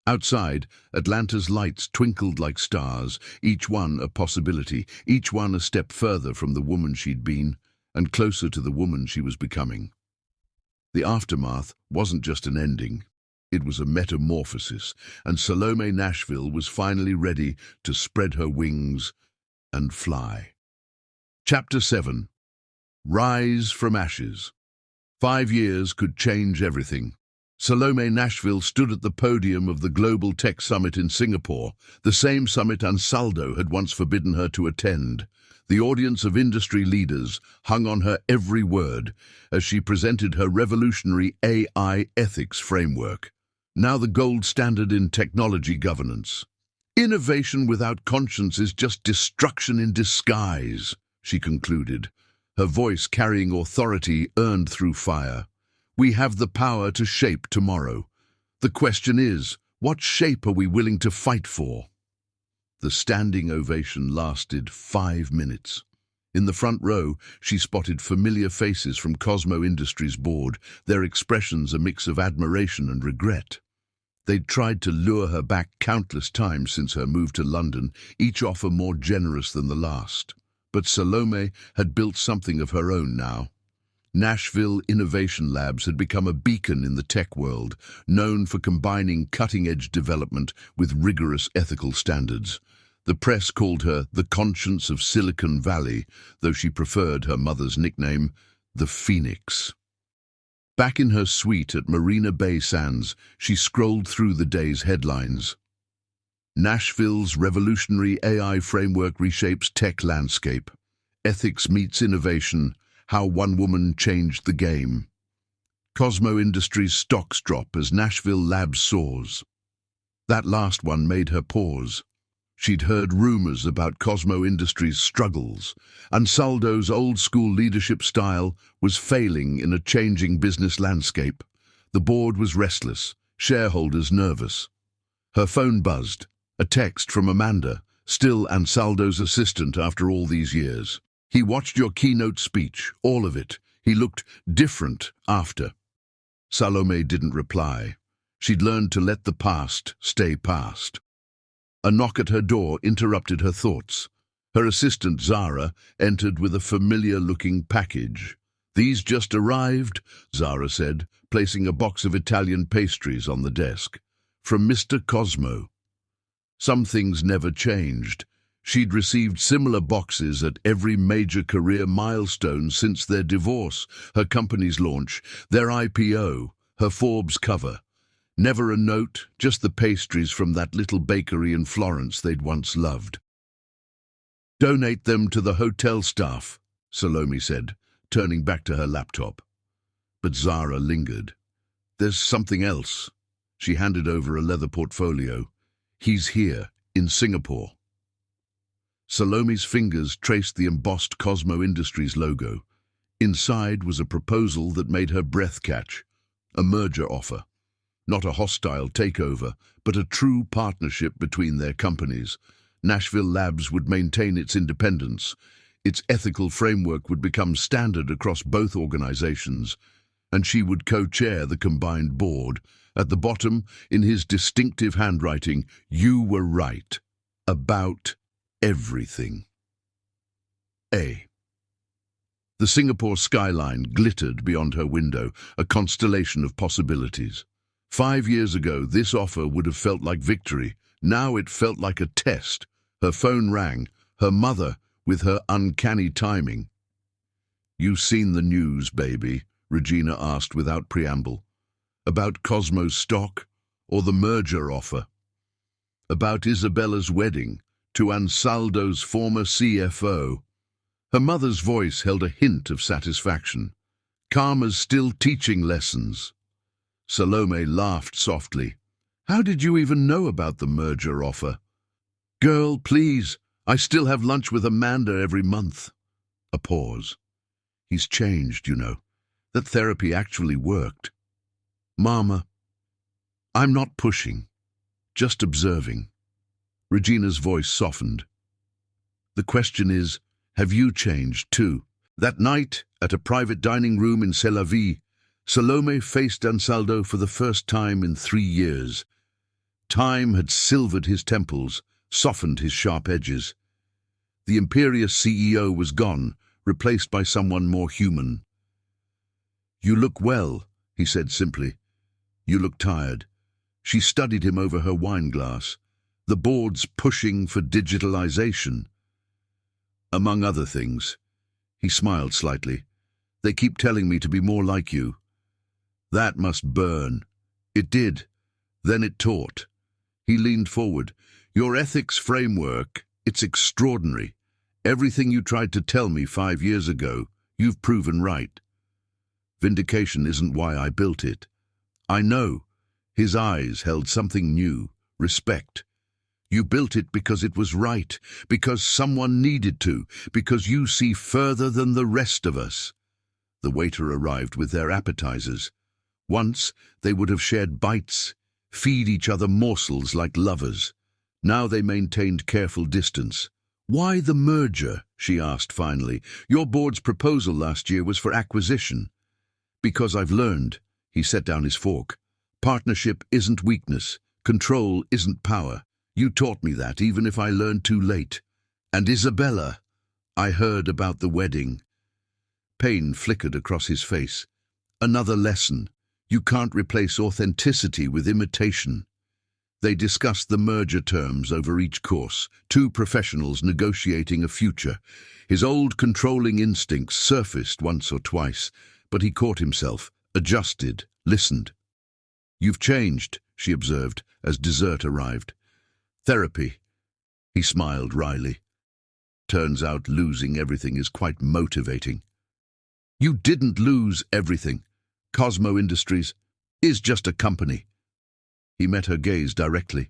Outside, Atlanta's lights twinkled like stars, each one a possibility, each one a step further from the woman she'd been, and closer to the woman she was becoming. The aftermath wasn't just an ending. It was a metamorphosis, and Salome Nashville was finally ready to spread her wings and fly. Chapter 7. Rise from Ashes. 5 years could change everything. Salome Nashville stood at the podium of the Global Tech Summit in Singapore, the same summit Ansaldo had once forbidden her to attend. The audience of industry leaders hung on her every word as she presented her revolutionary AI ethics framework, now the gold standard in technology governance. "Innovation without conscience is just destruction in disguise," she concluded, her voice carrying authority earned through fire. "We have the power to shape tomorrow. The question is, what shape are we willing to fight for?" The standing ovation lasted 5 minutes. In the front row, she spotted familiar faces from Cosmo Industries' board, their expressions a mix of admiration and regret. They'd tried to lure her back countless times since her move to London, each offer more generous than the last. But Salome had built something of her own now. Nashville Innovation Labs had become a beacon in the tech world, known for combining cutting-edge development with rigorous ethical standards. The press called her the conscience of Silicon Valley, though she preferred her mother's nickname, the Phoenix. Back in her suite at Marina Bay Sands, she scrolled through the day's headlines. Nashville's revolutionary AI framework reshapes tech landscape. Ethics meets innovation, how one woman changed the game. Cosmo Industries stocks drop as Nashville Labs soars. That last one made her pause. She'd heard rumors about Cosmo Industries' struggles. Ansaldo's old-school leadership style was failing in a changing business landscape. The board was restless, shareholders nervous. Her phone buzzed, a text from Amanda, still Ansaldo's assistant after all these years. "He watched your keynote speech, all of it. He looked different after." Salome didn't reply. She'd learned to let the past stay past. A knock at her door interrupted her thoughts. Her assistant, Zara, entered with a familiar-looking package. "These just arrived," Zara said, placing a box of Italian pastries on the desk. "From Mr. Cosmo." Some things never changed. She'd received similar boxes at every major career milestone since their divorce, her company's launch, their IPO, her Forbes cover. Never a note, just the pastries from that little bakery in Florence they'd once loved. "Donate them to the hotel staff," Salome said, turning back to her laptop. But Zara lingered. "There's something else." She handed over a leather portfolio. "He's here, in Singapore." Salome's fingers traced the embossed Cosmo Industries logo. Inside was a proposal that made her breath catch. A merger offer. Not a hostile takeover, but a true partnership between their companies. Nashville Labs would maintain its independence. Its ethical framework would become standard across both organizations, and she would co-chair the combined board. At the bottom, in his distinctive handwriting, "You were right. About everything." A. The Singapore skyline glittered beyond her window, a constellation of possibilities. 5 years ago, this offer would have felt like victory. Now it felt like a test. Her phone rang, her mother, with her uncanny timing. "You seen the news, baby?" Regina asked without preamble. "About Cosmo's stock, or the merger offer? About Isabella's wedding to Ansaldo's former CFO?" Her mother's voice held a hint of satisfaction. "Karma's still teaching lessons." Salome laughed softly. "How did you even know about the merger offer?" "Girl, please, I still have lunch with Amanda every month." A pause. "He's changed, you know. That therapy actually worked." "Mama, I'm not pushing, just observing." Regina's voice softened. "The question is, have you changed too?" That night, at a private dining room in C'est la Vie, Salome faced Ansaldo for the first time in 3 years. Time had silvered his temples, softened his sharp edges. The imperious CEO was gone, replaced by someone more human. "You look well," he said simply. "You look tired." She studied him over her wine glass. "The board's pushing for digitalization." "Among other things." He smiled slightly. "They keep telling me to be more like you." "That must burn." It did. Then it taught. He leaned forward. "Your ethics framework, it's extraordinary. Everything you tried to tell me 5 years ago, you've proven right." "Vindication isn't why I built it." "I know." His eyes held something new, respect. "You built it because it was right, because someone needed to, because you see further than the rest of us." The waiter arrived with their appetizers. Once, they would have shared bites, feed each other morsels like lovers. Now they maintained careful distance. "Why the merger?" she asked finally. "Your board's proposal last year was for acquisition." "Because I've learned," he set down his fork. "Partnership isn't weakness. Control isn't power. You taught me that, even if I learned too late." "And Isabella?" "I heard about the wedding." Pain flickered across his face. "Another lesson. You can't replace authenticity with imitation." They discussed the merger terms over each course, 2 professionals negotiating a future. His old controlling instincts surfaced once or twice, but he caught himself, adjusted, listened. "You've changed," she observed, as dessert arrived. "Therapy." He smiled wryly. "Turns out losing everything is quite motivating." "You didn't lose everything. Cosmo Industries is just a company." He met her gaze directly.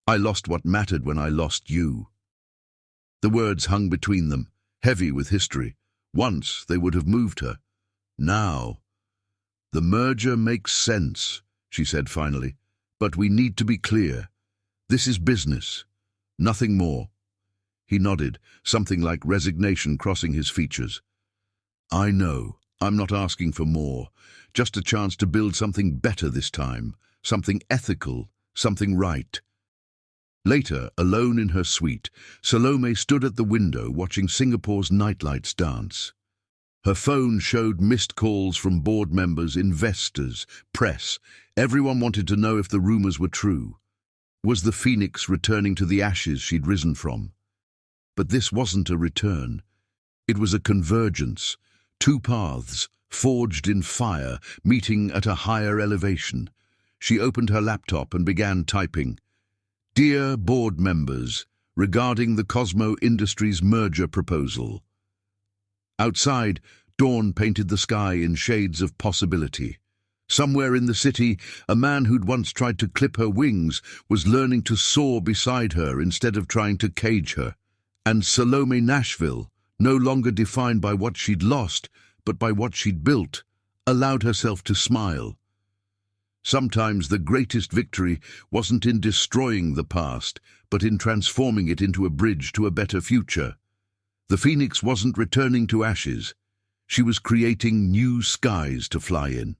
"I lost what mattered when I lost you." The words hung between them, heavy with history. Once they would have moved her. Now. "The merger makes sense," she said finally. "But we need to be clear. This is business. Nothing more." He nodded, something like resignation crossing his features. "I know. I'm not asking for more. Just a chance to build something better this time. Something ethical, something right." Later, alone in her suite, Salome stood at the window watching Singapore's nightlights dance. Her phone showed missed calls from board members, investors, press. Everyone wanted to know if the rumors were true. Was the phoenix returning to the ashes she'd risen from? But this wasn't a return. It was a convergence. 2 paths, forged in fire, meeting at a higher elevation. She opened her laptop and began typing. "Dear board members, regarding the Cosmo Industries merger proposal." Outside, dawn painted the sky in shades of possibility. Somewhere in the city, a man who'd once tried to clip her wings was learning to soar beside her instead of trying to cage her. And Salome Nashville, no longer defined by what she'd lost, but by what she'd built, allowed herself to smile. Sometimes the greatest victory wasn't in destroying the past, but in transforming it into a bridge to a better future. The phoenix wasn't returning to ashes. She was creating new skies to fly in.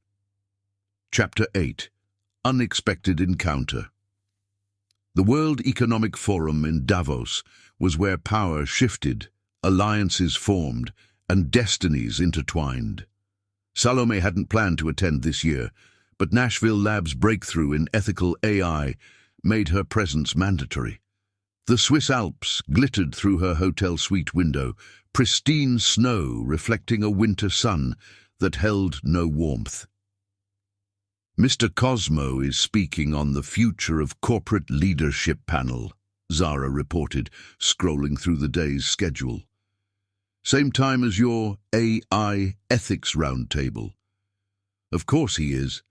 Chapter 8. Unexpected Encounter. The World Economic Forum in Davos was where power shifted, alliances formed, and destinies intertwined. Salome hadn't planned to attend this year, but Nashville Labs' breakthrough in ethical AI made her presence mandatory. The Swiss Alps glittered through her hotel suite window, pristine snow reflecting a winter sun that held no warmth. Mr. Cosmo is speaking on the Future of Corporate Leadership panel, Zara reported, scrolling through the day's schedule. Same time as your AI ethics roundtable. Of course he is.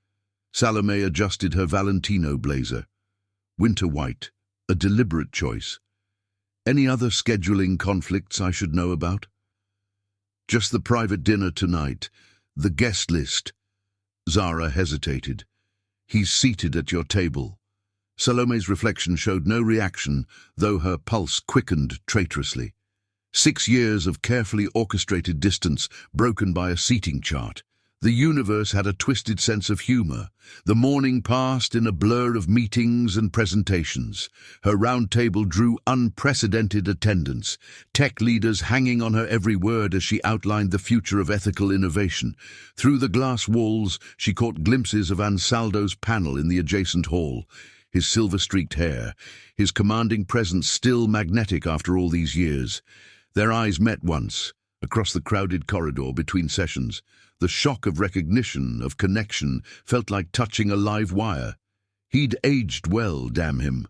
Salome adjusted her Valentino blazer. Winter white, a deliberate choice. Any other scheduling conflicts I should know about? Just the private dinner tonight. The guest list. Zara hesitated. He's seated at your table. Salome's reflection showed no reaction, though her pulse quickened traitorously. 6 years of carefully orchestrated distance, broken by a seating chart. The universe had a twisted sense of humor. The morning passed in a blur of meetings and presentations. Her round table drew unprecedented attendance, tech leaders hanging on her every word as she outlined the future of ethical innovation. Through the glass walls, she caught glimpses of Ansaldo's panel in the adjacent hall. His silver-streaked hair, his commanding presence still magnetic after all these years. Their eyes met once, across the crowded corridor between sessions. The shock of recognition, of connection, felt like touching a live wire. He'd aged well, damn him.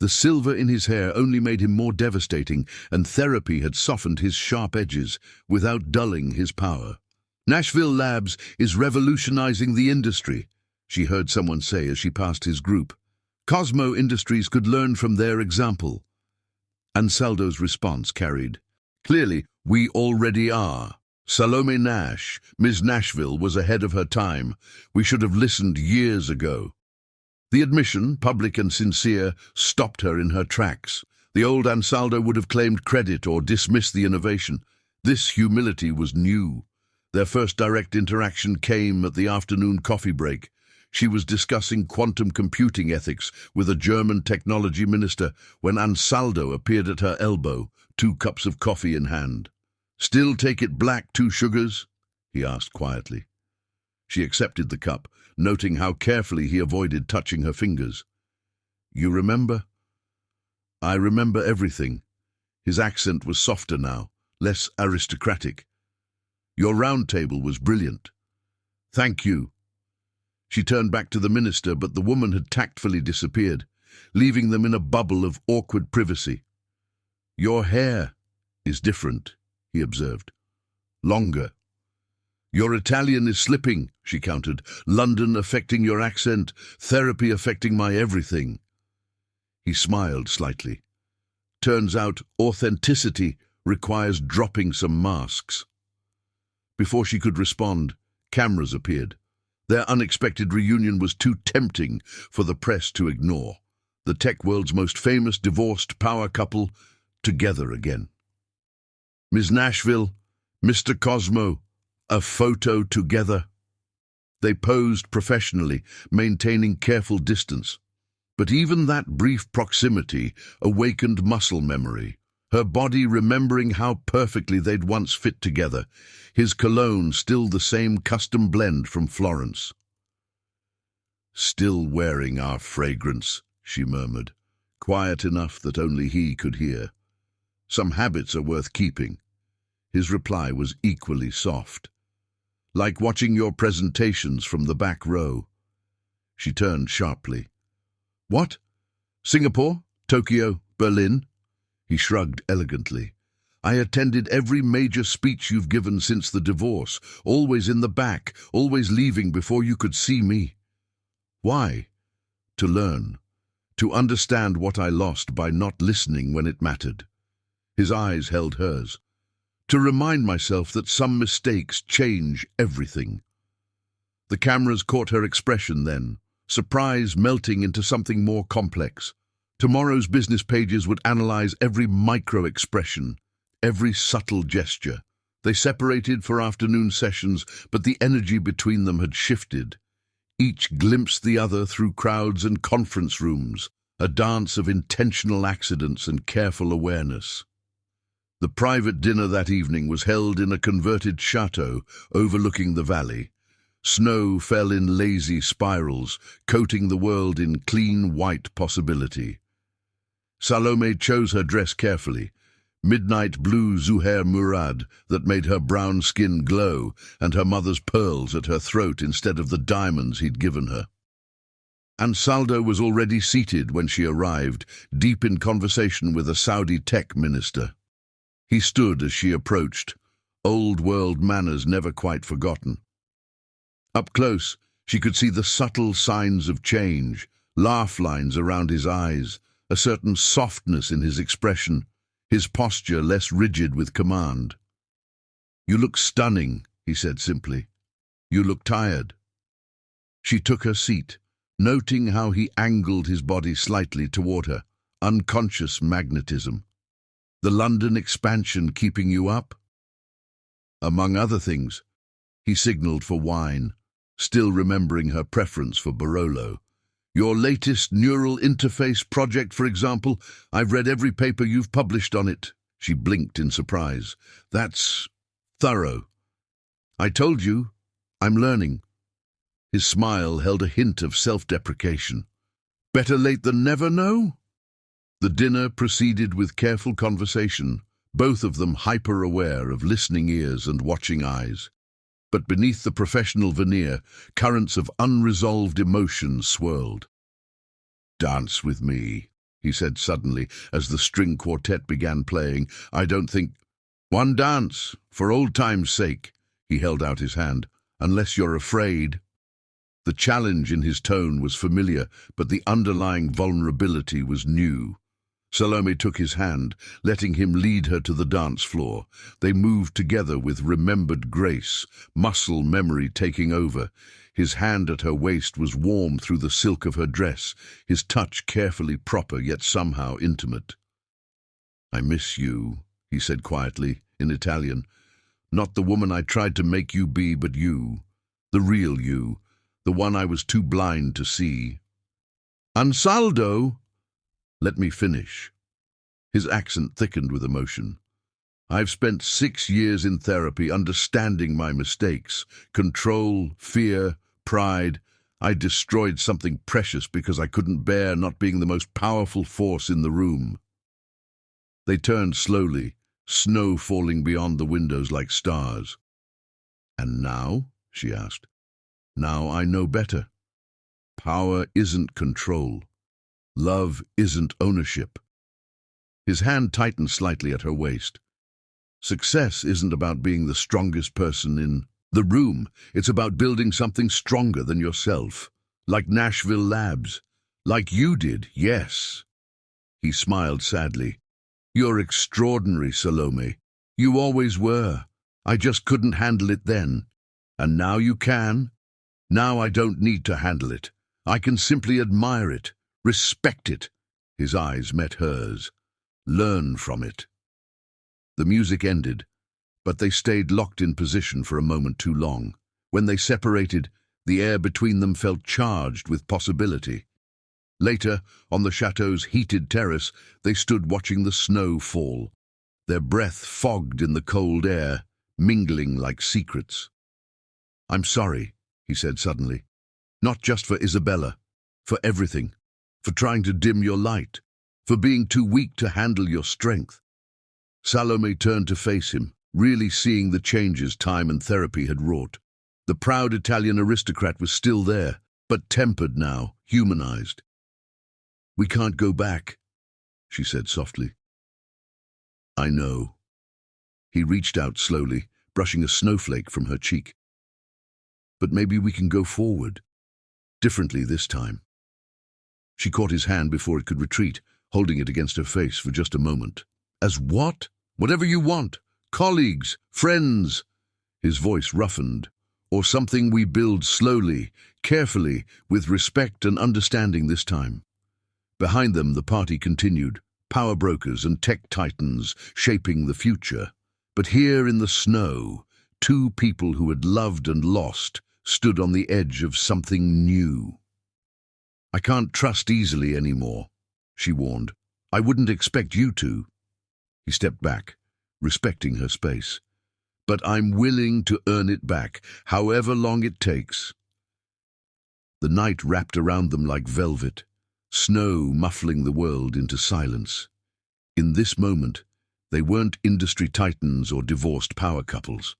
The silver in his hair only made him more devastating, and therapy had softened his sharp edges without dulling his power. Nashville Labs is revolutionizing the industry, she heard someone say as she passed his group. Cosmo Industries could learn from their example. Ansaldo's response carried, "Clearly, we already are. Salome Nash, Ms. Nashville, was ahead of her time. We should have listened years ago." The admission, public and sincere, stopped her in her tracks. The old Ansaldo would have claimed credit or dismissed the innovation. This humility was new. Their first direct interaction came at the afternoon coffee break. She was discussing quantum computing ethics with a German technology minister when Ansaldo appeared at her elbow, 2 cups of coffee in hand. "Still take it black, 2 sugars?" he asked quietly. She accepted the cup, noting how carefully he avoided touching her fingers. "You remember?" "I remember everything." His accent was softer now, less aristocratic. "Your round table was brilliant." "Thank you." She turned back to the minister, but the woman had tactfully disappeared, leaving them in a bubble of awkward privacy. "Your hair is different," he observed. "Longer." "Your Italian is slipping," she countered. "London affecting your accent, therapy affecting my everything." He smiled slightly. "Turns out authenticity requires dropping some masks." Before she could respond, cameras appeared. Their unexpected reunion was too tempting for the press to ignore. The tech world's most famous divorced power couple together again. "Ms. Nashville, Mr. Cosmo, a photo together." They posed professionally, maintaining careful distance. But even that brief proximity awakened muscle memory, her body remembering how perfectly they'd once fit together, his cologne still the same custom blend from Florence. "Still wearing our fragrance," she murmured, quiet enough that only he could hear. "Some habits are worth keeping." His reply was equally soft. "Like watching your presentations from the back row." She turned sharply. "What? Singapore? Tokyo? Berlin?" He shrugged elegantly. "I attended every major speech you've given since the divorce, always in the back, always leaving before you could see me." "Why?" "To learn. To understand what I lost by not listening when it mattered." His eyes held hers. "To remind myself that some mistakes change everything." The cameras caught her expression then, surprise melting into something more complex. Tomorrow's business pages would analyze every micro-expression, every subtle gesture. They separated for afternoon sessions, but the energy between them had shifted. Each glimpsed the other through crowds and conference rooms, a dance of intentional accidents and careful awareness. The private dinner that evening was held in a converted chateau overlooking the valley. Snow fell in lazy spirals, coating the world in clean white possibility. Salome chose her dress carefully, midnight blue Zuhair Murad that made her brown skin glow and her mother's pearls at her throat instead of the diamonds he'd given her. Ansaldo was already seated when she arrived, deep in conversation with a Saudi tech minister. He stood as she approached, old-world manners never quite forgotten. Up close, she could see the subtle signs of change, laugh lines around his eyes, a certain softness in his expression, his posture less rigid with command. "You look stunning," he said simply. "You look tired." She took her seat, noting how he angled his body slightly toward her, unconscious magnetism. "The London expansion keeping you up?" Among other things, he signaled for wine, still remembering her preference for Barolo. "Your latest neural interface project, for example, I've read every paper you've published on it." She blinked in surprise. "That's thorough." "I told you, I'm learning." His smile held a hint of self-deprecation. "Better late than never, no?" The dinner proceeded with careful conversation, both of them hyper-aware of listening ears and watching eyes. But beneath the professional veneer, currents of unresolved emotion swirled. "Dance with me," he said suddenly, as the string quartet began playing. "I don't think—" "One dance, for old time's sake," he held out his hand, "unless you're afraid." The challenge in his tone was familiar, but the underlying vulnerability was new. Salome took his hand, letting him lead her to the dance floor. They moved together with remembered grace, muscle memory taking over. His hand at her waist was warm through the silk of her dress, his touch carefully proper yet somehow intimate. "I miss you," he said quietly, in Italian. "Not the woman I tried to make you be, but you. The real you, the one I was too blind to see." "Ansaldo!" "Let me finish." His accent thickened with emotion. "I've spent 6 years in therapy understanding my mistakes, control, fear, pride. I destroyed something precious because I couldn't bear not being the most powerful force in the room." They turned slowly, snow falling beyond the windows like stars. "And now?" she asked. "Now I know better. Power isn't control. Love isn't ownership." His hand tightened slightly at her waist. "Success isn't about being the strongest person in the room. It's about building something stronger than yourself. Like Nashville Labs. Like you did, yes." He smiled sadly. "You're extraordinary, Salome. You always were. I just couldn't handle it then. And now you can. Now I don't need to handle it. I can simply admire it. Respect it." His eyes met hers. "Learn from it." The music ended, but they stayed locked in position for a moment too long. When they separated, the air between them felt charged with possibility. Later, on the chateau's heated terrace, they stood watching the snow fall, their breath fogged in the cold air, mingling like secrets. "I'm sorry," he said suddenly. "Not just for Isabella, for everything. For trying to dim your light, for being too weak to handle your strength." Salome turned to face him, really seeing the changes time and therapy had wrought. The proud Italian aristocrat was still there, but tempered now, humanized. "We can't go back," she said softly. "I know." He reached out slowly, brushing a snowflake from her cheek. "But maybe we can go forward. Differently this time." She caught his hand before it could retreat, holding it against her face for just a moment. "As what?" "Whatever you want. Colleagues, friends." His voice roughened. "Or something we build slowly, carefully, with respect and understanding this time." Behind them, the party continued, power brokers and tech titans shaping the future. But here in the snow, two people who had loved and lost stood on the edge of something new. "I can't trust easily anymore," she warned. "I wouldn't expect you to." He stepped back, respecting her space. "But I'm willing to earn it back, however long it takes." The night wrapped around them like velvet, snow muffling the world into silence. In this moment, they weren't industry titans or divorced power couples.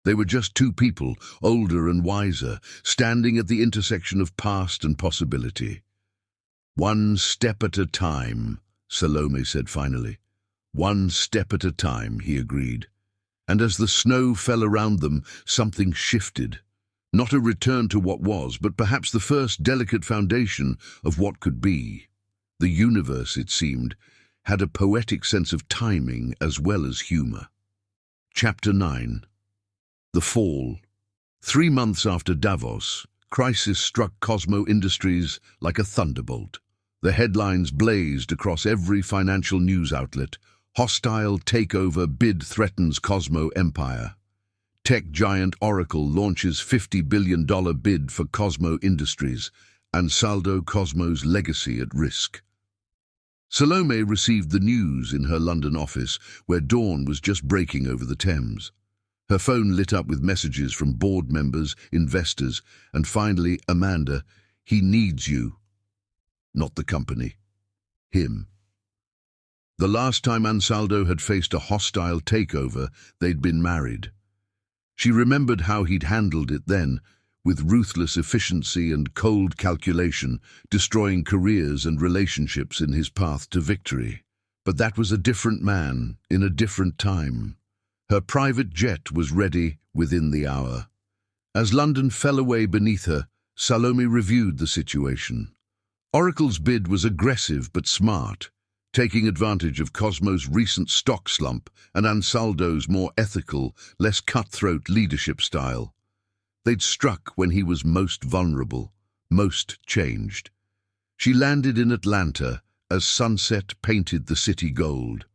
They were just two people, older and wiser, standing at the intersection of past and possibility. "One step at a time," Salome said finally. "One step at a time," he agreed. And as the snow fell around them, something shifted. Not a return to what was, but perhaps the first delicate foundation of what could be. The universe, it seemed, had a poetic sense of timing as well as humor. Chapter 9. The Fall. 3 months after Davos, crisis struck Cosmo Industries like a thunderbolt. The headlines blazed across every financial news outlet. Hostile takeover bid threatens Cosmo empire. Tech giant Oracle launches $50 billion bid for Cosmo Industries, and Saldo Cosmo's legacy at risk. Salome received the news in her London office, where dawn was just breaking over the Thames. Her phone lit up with messages from board members, investors, and finally, Amanda. "He needs you." Not the company. Him. The last time Ansaldo had faced a hostile takeover, they'd been married. She remembered how he'd handled it then, with ruthless efficiency and cold calculation, destroying careers and relationships in his path to victory. But that was a different man, in a different time. Her private jet was ready within the hour. As London fell away beneath her, Salome reviewed the situation. Oracle's bid was aggressive but smart, taking advantage of Cosmo's recent stock slump and Ansaldo's more ethical, less cutthroat leadership style. They'd struck when he was most vulnerable, most changed. She landed in Atlanta as sunset painted the city gold.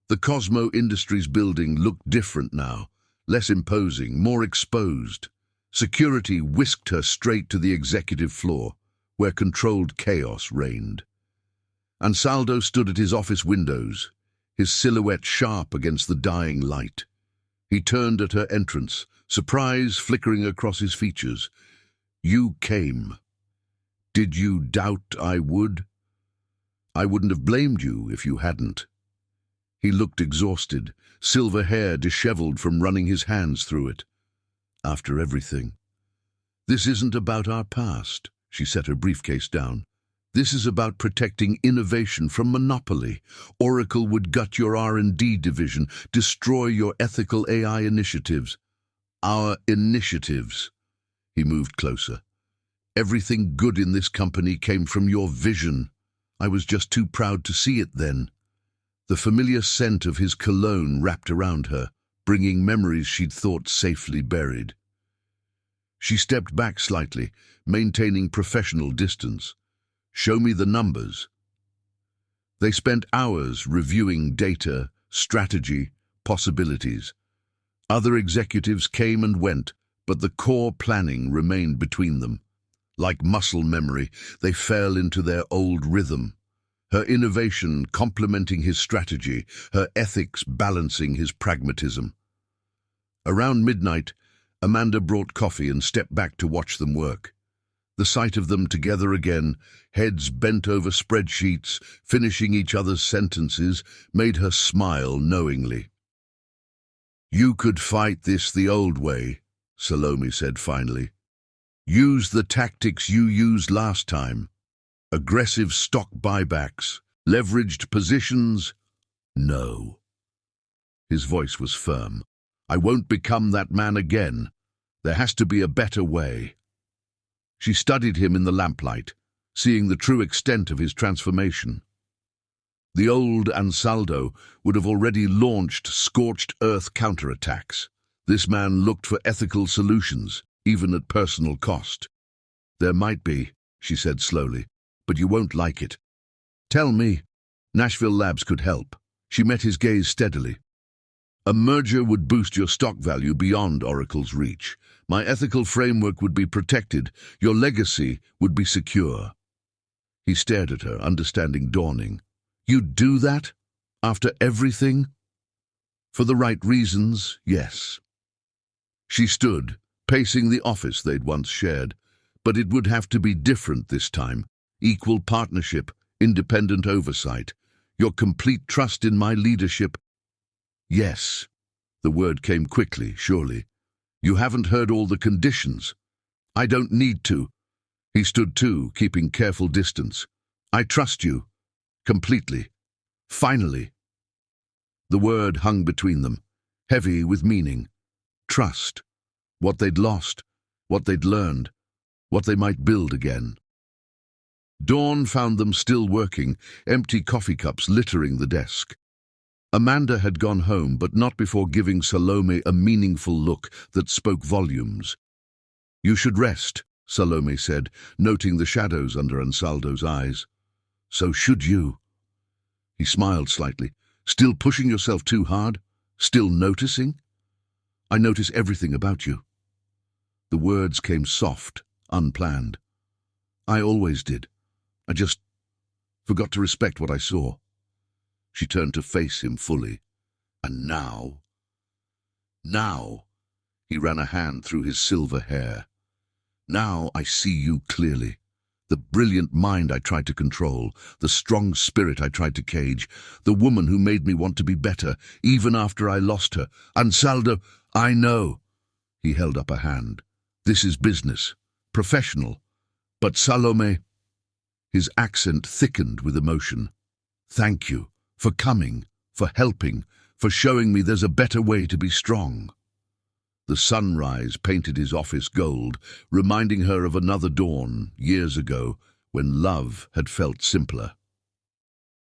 The Cosmo Industries building looked different now, less imposing, more exposed. Security whisked her straight to the executive floor, where controlled chaos reigned. Ansaldo stood at his office windows, his silhouette sharp against the dying light. He turned at her entrance, surprise flickering across his features. "You came. Did you doubt I would? I wouldn't have blamed you if you hadn't." He looked exhausted, silver hair disheveled from running his hands through it. "After everything." "This isn't about our past," she set her briefcase down. "This is about protecting innovation from monopoly. Oracle would gut your R&D division, destroy your ethical AI initiatives." "Our initiatives." He moved closer. "Everything good in this company came from your vision. I was just too proud to see it then." The familiar scent of his cologne wrapped around her, bringing memories she'd thought safely buried. She stepped back slightly, maintaining professional distance. "Show me the numbers." They spent hours reviewing data, strategy, possibilities. Other executives came and went, but the core planning remained between them. Like muscle memory, they fell into their old rhythm. Her innovation complementing his strategy, her ethics balancing his pragmatism. Around midnight, Amanda brought coffee and stepped back to watch them work. The sight of them together again, heads bent over spreadsheets, finishing each other's sentences, made her smile knowingly. "You could fight this the old way," Salome said finally. "Use the tactics you used last time. Aggressive stock buybacks, leveraged positions." "No." His voice was firm. "I won't become that man again. There has to be a better way." She studied him in the lamplight, seeing the true extent of his transformation. The old Ansaldo would have already launched scorched earth counterattacks. This man looked for ethical solutions, even at personal cost. "There might be," she said slowly, "but you won't like it." "Tell me." Nashville Labs could help. She met his gaze steadily. A merger would boost your stock value beyond Oracle's reach. My ethical framework would be protected. Your legacy would be secure. He stared at her, understanding dawning. You'd do that? After everything? For the right reasons, yes. She stood, pacing the office they'd once shared. But it would have to be different this time. Equal partnership, independent oversight. Your complete trust in my leadership. Yes. The word came quickly, surely. You haven't heard all the conditions. I don't need to. He stood too, keeping careful distance. I trust you. Completely. Finally. The word hung between them, heavy with meaning. Trust. What they'd lost, what they'd learned, what they might build again. Dawn found them still working, empty coffee cups littering the desk. Amanda had gone home, but not before giving Salome a meaningful look that spoke volumes. You should rest, Salome said, noting the shadows under Ansaldo's eyes. So should you. He smiled slightly. Still pushing yourself too hard? Still noticing? I notice everything about you. The words came soft, unplanned. I always did. I just forgot to respect what I saw. She turned to face him fully. And now, he ran a hand through his silver hair. Now I see you clearly. The brilliant mind I tried to control, the strong spirit I tried to cage, the woman who made me want to be better, even after I lost her. Ansaldo, I know. He held up a hand. This is business, professional. But Salome, his accent thickened with emotion. Thank you for coming, for helping, for showing me there's a better way to be strong. The sunrise painted his office gold, reminding her of another dawn, years ago, when love had felt simpler.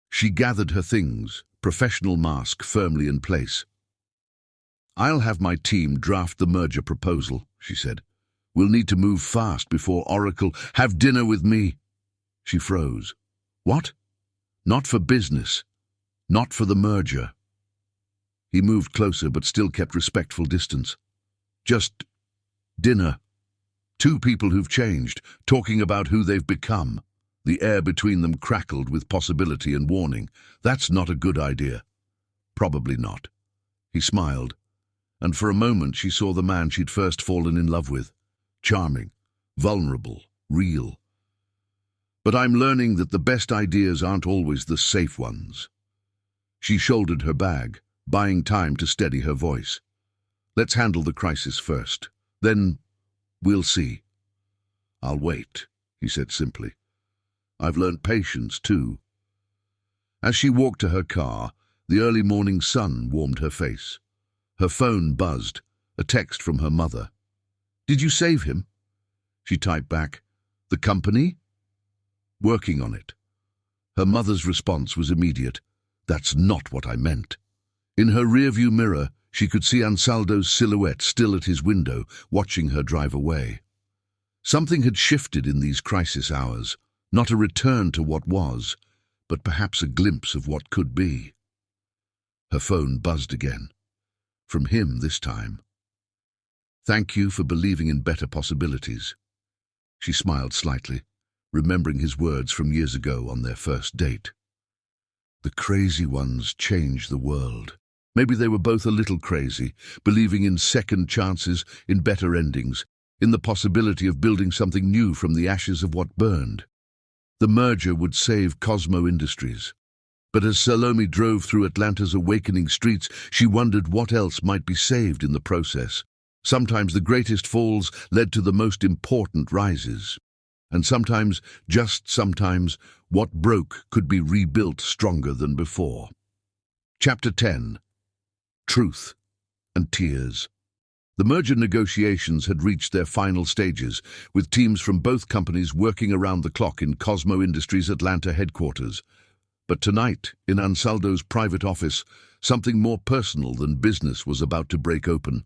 She gathered her things, professional mask firmly in place. I'll have my team draft the merger proposal, she said. We'll need to move fast before Oracle. Have dinner with me. She froze. What? Not for business. Not for the merger. He moved closer but still kept respectful distance. Just dinner. Two people who've changed, talking about who they've become. The air between them crackled with possibility and warning. That's not a good idea. Probably not. He smiled, and for a moment she saw the man she'd first fallen in love with. Charming, vulnerable, real. But I'm learning that the best ideas aren't always the safe ones. She shouldered her bag, buying time to steady her voice. Let's handle the crisis first. Then we'll see. I'll wait, he said simply. I've learned patience too. As she walked to her car, the early morning sun warmed her face. Her phone buzzed, a text from her mother. Did you save him? She typed back, the company? Working on it. Her mother's response was immediate. That's not what I meant. In her rearview mirror, she could see Ansaldo's silhouette still at his window, watching her drive away. Something had shifted in these crisis hours, not a return to what was, but perhaps a glimpse of what could be. Her phone buzzed again. From him this time. Thank you for believing in better possibilities. She smiled slightly, remembering his words from years ago on their first date. The crazy ones change the world. Maybe they were both a little crazy, believing in second chances, in better endings, in the possibility of building something new from the ashes of what burned. The merger would save Cosmo Industries. But as Salome drove through Atlanta's awakening streets, she wondered what else might be saved in the process. Sometimes the greatest falls led to the most important rises. And sometimes, just sometimes, what broke could be rebuilt stronger than before. Chapter 10. Truth and Tears. The merger negotiations had reached their final stages, with teams from both companies working around the clock in Cosmo Industries' Atlanta headquarters. But tonight, in Ansaldo's private office, something more personal than business was about to break open.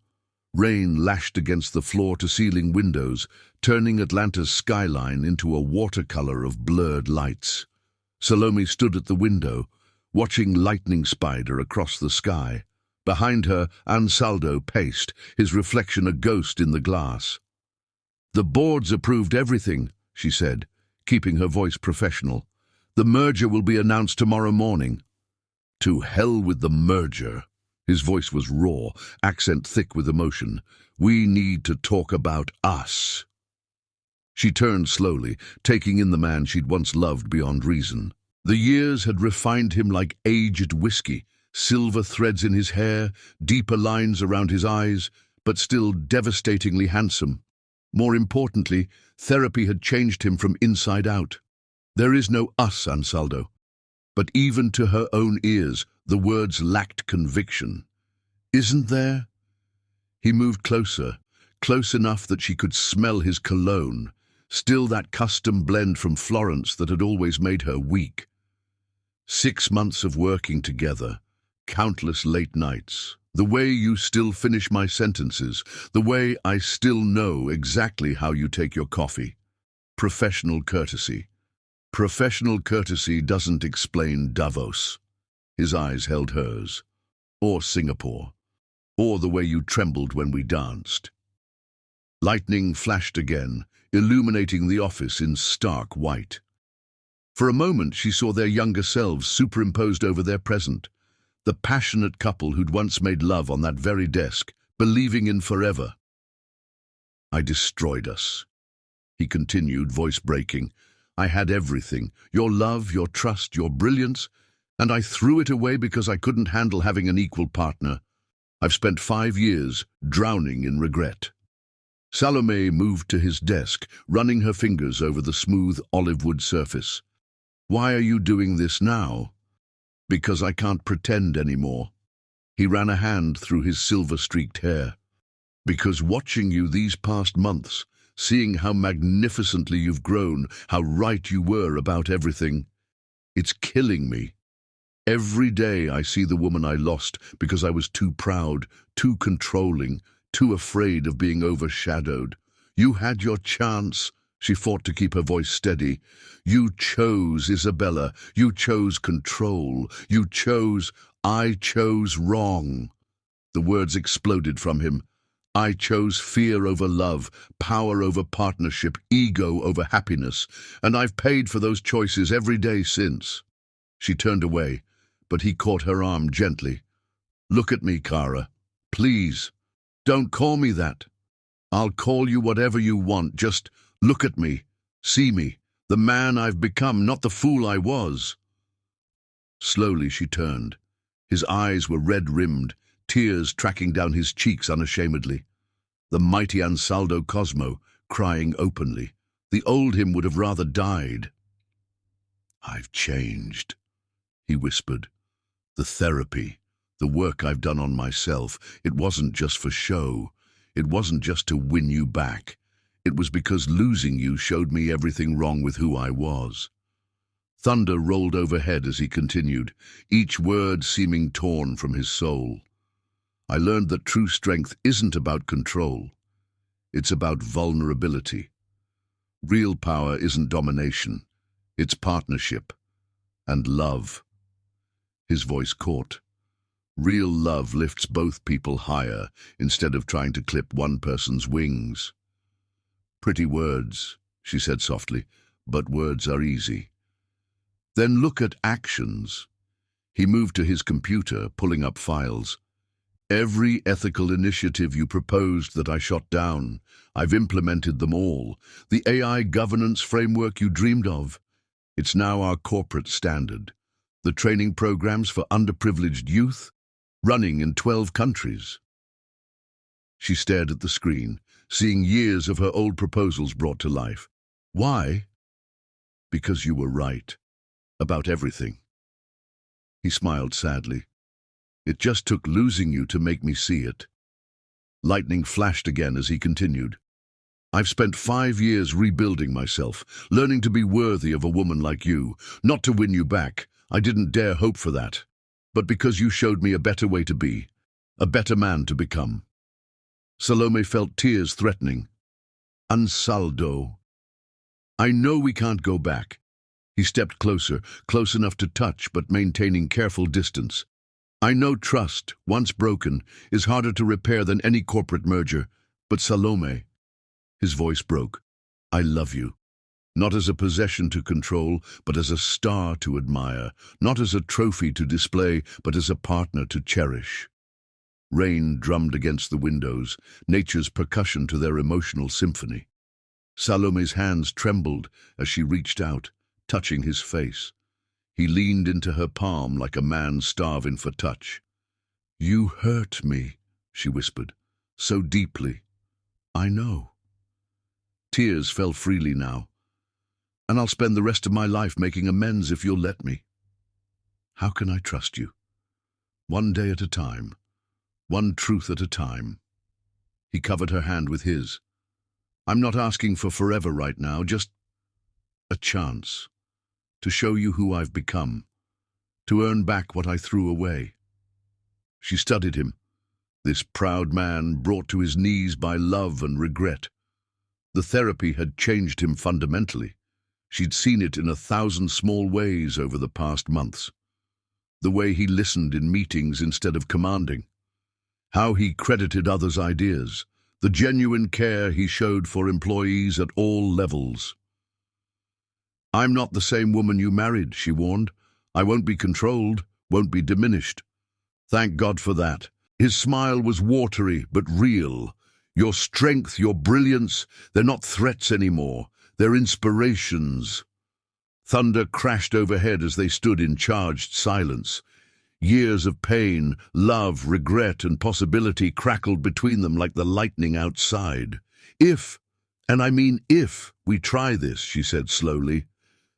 Rain lashed against the floor-to-ceiling windows, turning Atlanta's skyline into a watercolor of blurred lights. Salome stood at the window, watching lightning spider across the sky. Behind her, Ansaldo paced, his reflection a ghost in the glass. "The board's approved everything," she said, keeping her voice professional. "The merger will be announced tomorrow morning." "To hell with the merger." His voice was raw, accent thick with emotion. "We need to talk about us." She turned slowly, taking in the man she'd once loved beyond reason. The years had refined him like aged whiskey, silver threads in his hair, deeper lines around his eyes, but still devastatingly handsome. More importantly, therapy had changed him from inside out. "There is no us, Ansaldo." But even to her own ears, the words lacked conviction. "Isn't there?" He moved closer, close enough that she could smell his cologne, still that custom blend from Florence that had always made her weak. 6 months of working together, countless late nights, the way you still finish my sentences, the way I still know exactly how you take your coffee. Professional courtesy. Professional courtesy doesn't explain Davos. His eyes held hers. Or Singapore. Or the way you trembled when we danced. Lightning flashed again, illuminating the office in stark white. For a moment she saw their younger selves superimposed over their present, the passionate couple who'd once made love on that very desk, believing in forever. "I destroyed us," he continued, voice breaking. "I had everything, your love, your trust, your brilliance, and I threw it away because I couldn't handle having an equal partner. I've spent 5 years drowning in regret." Salome moved to his desk, running her fingers over the smooth olive wood surface. "Why are you doing this now?" "Because I can't pretend anymore." He ran a hand through his silver-streaked hair. "Because watching you these past months, seeing how magnificently you've grown, how right you were about everything, it's killing me. Every day I see the woman I lost because I was too proud, too controlling, too afraid of being overshadowed. You had your chance." She fought to keep her voice steady. "You chose, Isabella. You chose control. You chose, I chose wrong." The words exploded from him. "I chose fear over love, power over partnership, ego over happiness, and I've paid for those choices every day since." She turned away, but he caught her arm gently. "Look at me, Cara. Please, don't call me that. I'll call you whatever you want. Just look at me. See me. The man I've become, not the fool I was." Slowly she turned. His eyes were red-rimmed, tears tracking down his cheeks unashamedly. The mighty Ansaldo Cosmo, crying openly. The old him would have rather died. "I've changed," he whispered. "The therapy, the work I've done on myself, it wasn't just for show. It wasn't just to win you back. It was because losing you showed me everything wrong with who I was." Thunder rolled overhead as he continued, each word seeming torn from his soul. "I learned that true strength isn't about control. It's about vulnerability. Real power isn't domination. It's partnership. And love." His voice caught. "Real love lifts both people higher instead of trying to clip one person's wings." "Pretty words," she said softly, "but words are easy." "Then look at actions." He moved to his computer, pulling up files. "Every ethical initiative you proposed that I shot down, I've implemented them all. The AI governance framework you dreamed of, it's now our corporate standard. The training programs for underprivileged youth, running in 12 countries. She stared at the screen, seeing years of her old proposals brought to life. "Why?" "Because you were right. About everything." He smiled sadly. "It just took losing you to make me see it." Lightning flashed again as he continued. "I've spent 5 years rebuilding myself, learning to be worthy of a woman like you, not to win you back. I didn't dare hope for that. But because you showed me a better way to be, a better man to become." Salome felt tears threatening. "Ansaldo, I know we can't go back. He stepped closer, close enough to touch but maintaining careful distance. I know trust, once broken, is harder to repair than any corporate merger, but Salome, his voice broke, I love you. Not as a possession to control, but as a star to admire. Not as a trophy to display, but as a partner to cherish. Rain drummed against the windows, nature's percussion to their emotional symphony. Salome's hands trembled as she reached out, touching his face. He leaned into her palm like a man starving for touch. You hurt me, she whispered, so deeply. I know. Tears fell freely now. And I'll spend the rest of my life making amends if you'll let me. How can I trust you? One day at a time, one truth at a time. He covered her hand with his. I'm not asking for forever right now, just a chance to show you who I've become, to earn back what I threw away. She studied him, this proud man brought to his knees by love and regret. The therapy had changed him fundamentally. She'd seen it in 1,000 small ways over the past months. The way he listened in meetings instead of commanding. How he credited others' ideas. The genuine care he showed for employees at all levels. I'm not the same woman you married, she warned. I won't be controlled, won't be diminished. Thank God for that. His smile was watery but real. Your strength, your brilliance, they're not threats anymore. They're inspirations. Thunder crashed overhead as they stood in charged silence. Years of pain, love, regret, and possibility crackled between them like the lightning outside. If, and I mean if, we try this, she said slowly,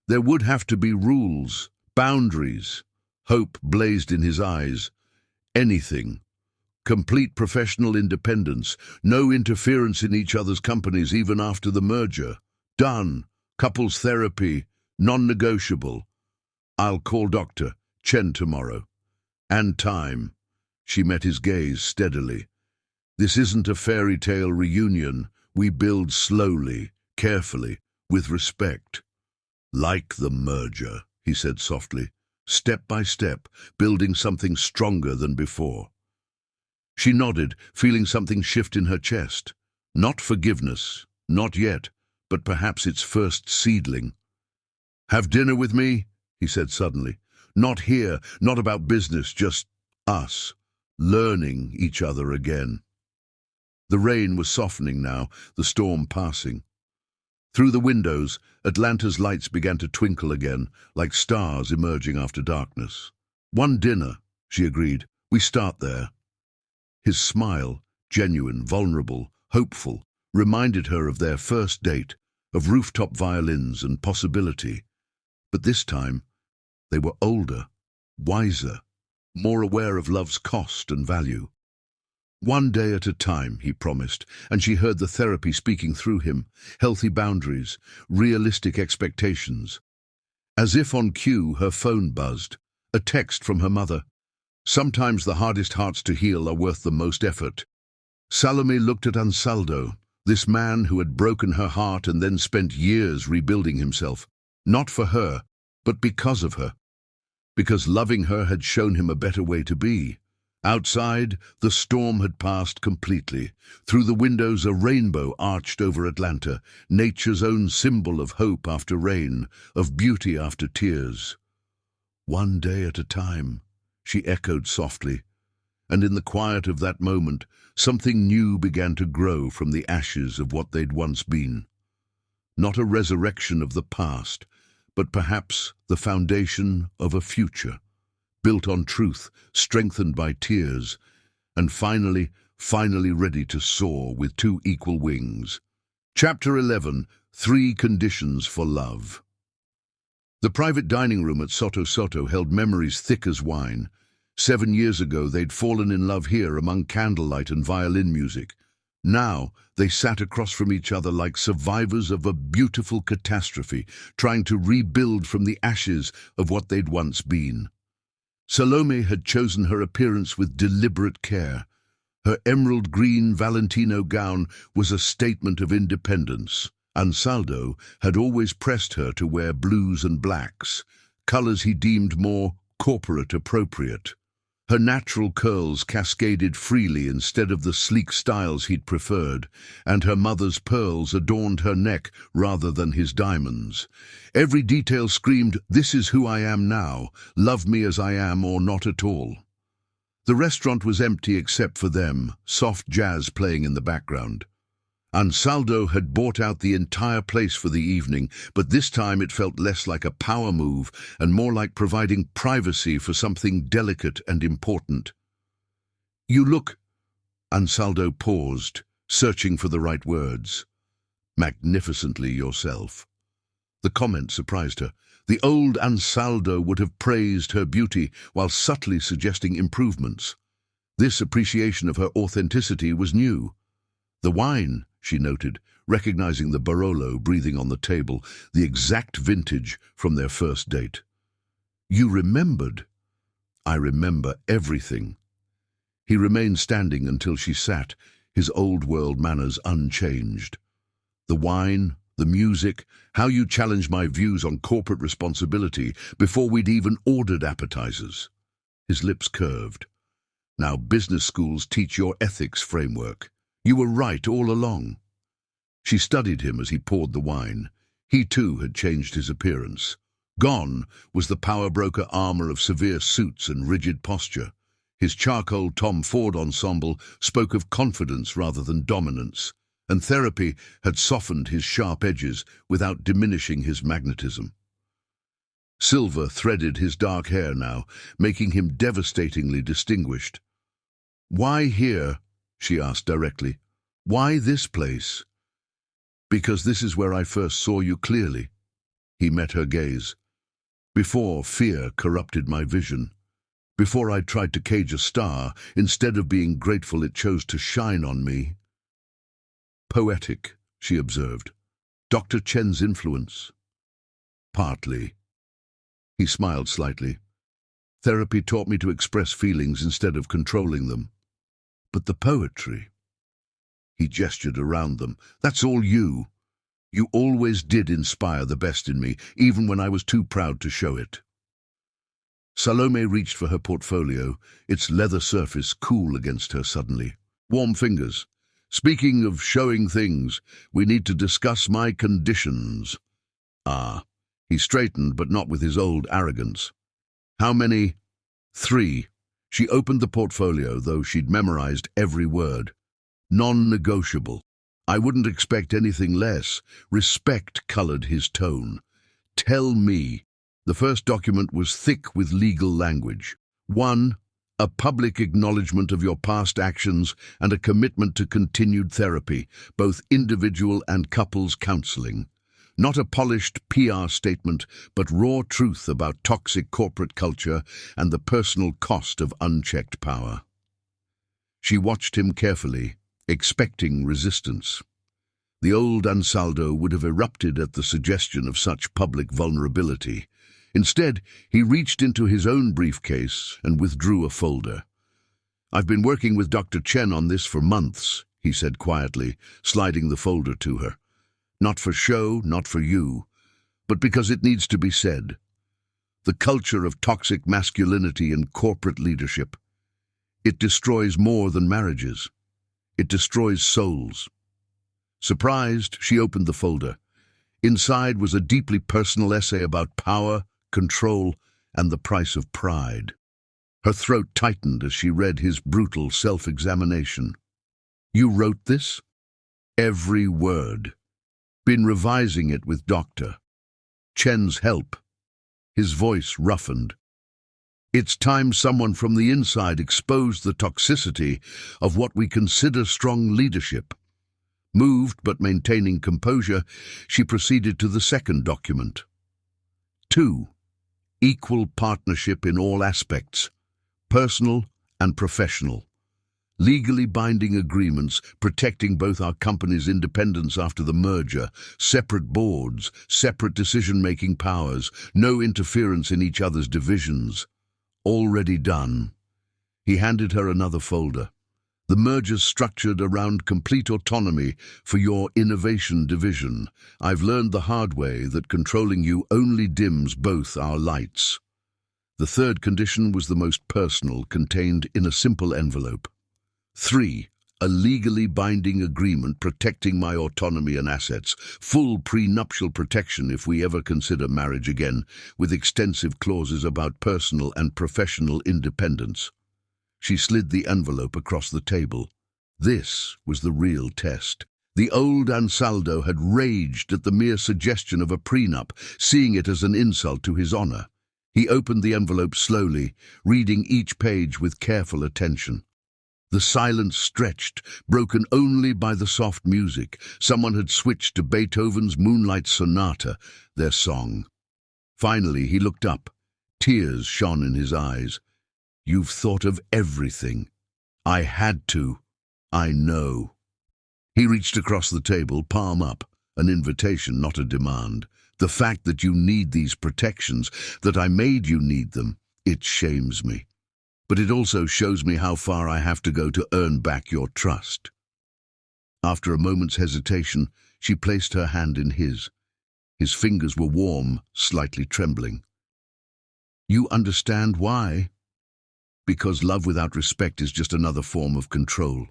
there would have to be rules, boundaries. Hope blazed in his eyes. Anything. Complete professional independence, no interference in each other's companies even after the merger. Done. Couples therapy, non-negotiable. I'll call Dr. Chen tomorrow. And time. She met his gaze steadily. This isn't a fairy tale reunion. We build slowly, carefully, with respect. Like the merger, he said softly, step by step, building something stronger than before. She nodded, feeling something shift in her chest. Not forgiveness, not yet, but perhaps its first seedling. Have dinner with me, he said suddenly. Not here, not about business, just us, learning each other again. The rain was softening now, the storm passing. Through the windows, Atlanta's lights began to twinkle again, like stars emerging after darkness. One dinner, she agreed. We start there. His smile, genuine, vulnerable, hopeful, reminded her of their first date, of rooftop violins and possibility. But this time, they were older, wiser, more aware of love's cost and value. One day at a time, he promised, and she heard the therapy speaking through him, healthy boundaries, realistic expectations. As if on cue, her phone buzzed, a text from her mother. Sometimes the hardest hearts to heal are worth the most effort. Salome looked at Ansaldo, this man who had broken her heart and then spent years rebuilding himself, not for her, but because of her. Because loving her had shown him a better way to be. Outside, the storm had passed completely. Through the windows, a rainbow arched over Atlanta, nature's own symbol of hope after rain, of beauty after tears. One day at a time, she echoed softly, and in the quiet of that moment, something new began to grow from the ashes of what they'd once been. Not a resurrection of the past, but perhaps the foundation of a future, built on truth, strengthened by tears, and finally ready to soar with two equal wings. Chapter 11, 3 Conditions for Love. The private dining room at Soto Soto held memories thick as wine. 7 years ago, they'd fallen in love here among candlelight and violin music. Now, they sat across from each other like survivors of a beautiful catastrophe, trying to rebuild from the ashes of what they'd once been. Salome had chosen her appearance with deliberate care. Her emerald green Valentino gown was a statement of independence, Ansaldo had always pressed her to wear blues and blacks, colors he deemed more corporate appropriate. Her natural curls cascaded freely instead of the sleek styles he'd preferred, and her mother's pearls adorned her neck rather than his diamonds. Every detail screamed, "This is who I am now, love me as I am or not at all." The restaurant was empty except for them, soft jazz playing in the background. Ansaldo had bought out the entire place for the evening, but this time it felt less like a power move and more like providing privacy for something delicate and important. "You look—" Ansaldo paused, searching for the right words. "Magnificently yourself." The comment surprised her. The old Ansaldo would have praised her beauty while subtly suggesting improvements. This appreciation of her authenticity was new. "The wine," she noted, recognizing the Barolo breathing on the table, the exact vintage from their first date. "You remembered." "I remember everything." He remained standing until she sat, his old-world manners unchanged. "The wine, the music, how you challenged my views on corporate responsibility before we'd even ordered appetizers." His lips curved. "Now business schools teach your ethics framework. You were right all along." She studied him as he poured the wine. He too had changed his appearance. Gone was the power broker armor of severe suits and rigid posture. His charcoal Tom Ford ensemble spoke of confidence rather than dominance, and therapy had softened his sharp edges without diminishing his magnetism. Silver threaded his dark hair now, making him devastatingly distinguished. "Why here?" she asked directly. "Why this place?" "Because this is where I first saw you clearly." He met her gaze. "Before fear corrupted my vision. Before I tried to cage a star, instead of being grateful it chose to shine on me." "Poetic," she observed. "Dr. Chen's influence?" "Partly." He smiled slightly. "Therapy taught me to express feelings instead of controlling them." "But the poetry—" He gestured around them. "That's all you. You always did inspire the best in me, even when I was too proud to show it." Salome reached for her portfolio, its leather surface cool against her suddenly. Warm fingers. "Speaking of showing things, we need to discuss my conditions." "Ah." He straightened, but not with his old arrogance. "How many?" "3. She opened the portfolio, though she'd memorized every word. "Non-negotiable. I wouldn't expect anything less." Respect colored his tone. "Tell me." The first document was thick with legal language. 1. A public acknowledgement of your past actions and a commitment to continued therapy, both individual and couples counseling. Not a polished PR statement, but raw truth about toxic corporate culture and the personal cost of unchecked power. She watched him carefully, expecting resistance. The old Ansaldo would have erupted at the suggestion of such public vulnerability. Instead, he reached into his own briefcase and withdrew a folder. "I've been working with Dr. Chen on this for months," he said quietly, sliding the folder to her. "Not for show, not for you, but because it needs to be said. The culture of toxic masculinity in corporate leadership. It destroys more than marriages. It destroys souls." Surprised, she opened the folder. Inside was a deeply personal essay about power, control, and the price of pride. Her throat tightened as she read his brutal self-examination. "You wrote this?" "Every word. Been revising it with Dr. Chen's help." His voice roughened. "It's time someone from the inside exposed the toxicity of what we consider strong leadership." Moved but maintaining composure, she proceeded to the second document. 2. Equal partnership in all aspects, personal and professional. Legally binding agreements protecting both our company's independence after the merger, separate boards, separate decision-making powers, no interference in each other's divisions. Already done. He handed her another folder. The merger's structured around complete autonomy for your innovation division. I've learned the hard way that controlling you only dims both our lights. The third condition was the most personal, contained in a simple envelope. 3. A legally binding agreement protecting my autonomy and assets, full prenuptial protection if we ever consider marriage again, with extensive clauses about personal and professional independence. She slid the envelope across the table. This was the real test. The old Ansaldo had raged at the mere suggestion of a prenup, seeing it as an insult to his honor. He opened the envelope slowly, reading each page with careful attention. The silence stretched, broken only by the soft music. Someone had switched to Beethoven's Moonlight Sonata, their song. Finally, he looked up. Tears shone in his eyes. "You've thought of everything." "I had to. I know." He reached across the table, palm up, an invitation, not a demand. "The fact that you need these protections, that I made you need them, it shames me. But it also shows me how far I have to go to earn back your trust." After a moment's hesitation, she placed her hand in his. His fingers were warm, slightly trembling. "You understand why?" "Because love without respect is just another form of control."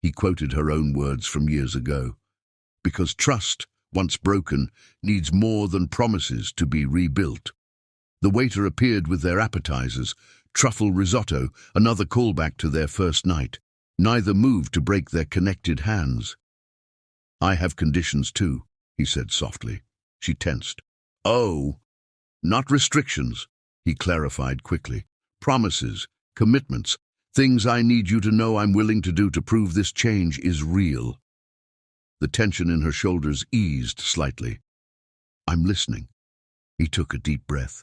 He quoted her own words from years ago. "Because trust, once broken, needs more than promises to be rebuilt." The waiter appeared with their appetizers, truffle risotto, another callback to their first night. Neither moved to break their connected hands. "I have conditions too," he said softly. She tensed. "Oh, not restrictions," he clarified quickly. "Promises, commitments, things I need you to know I'm willing to do to prove this change is real." The tension in her shoulders eased slightly. "I'm listening." He took a deep breath.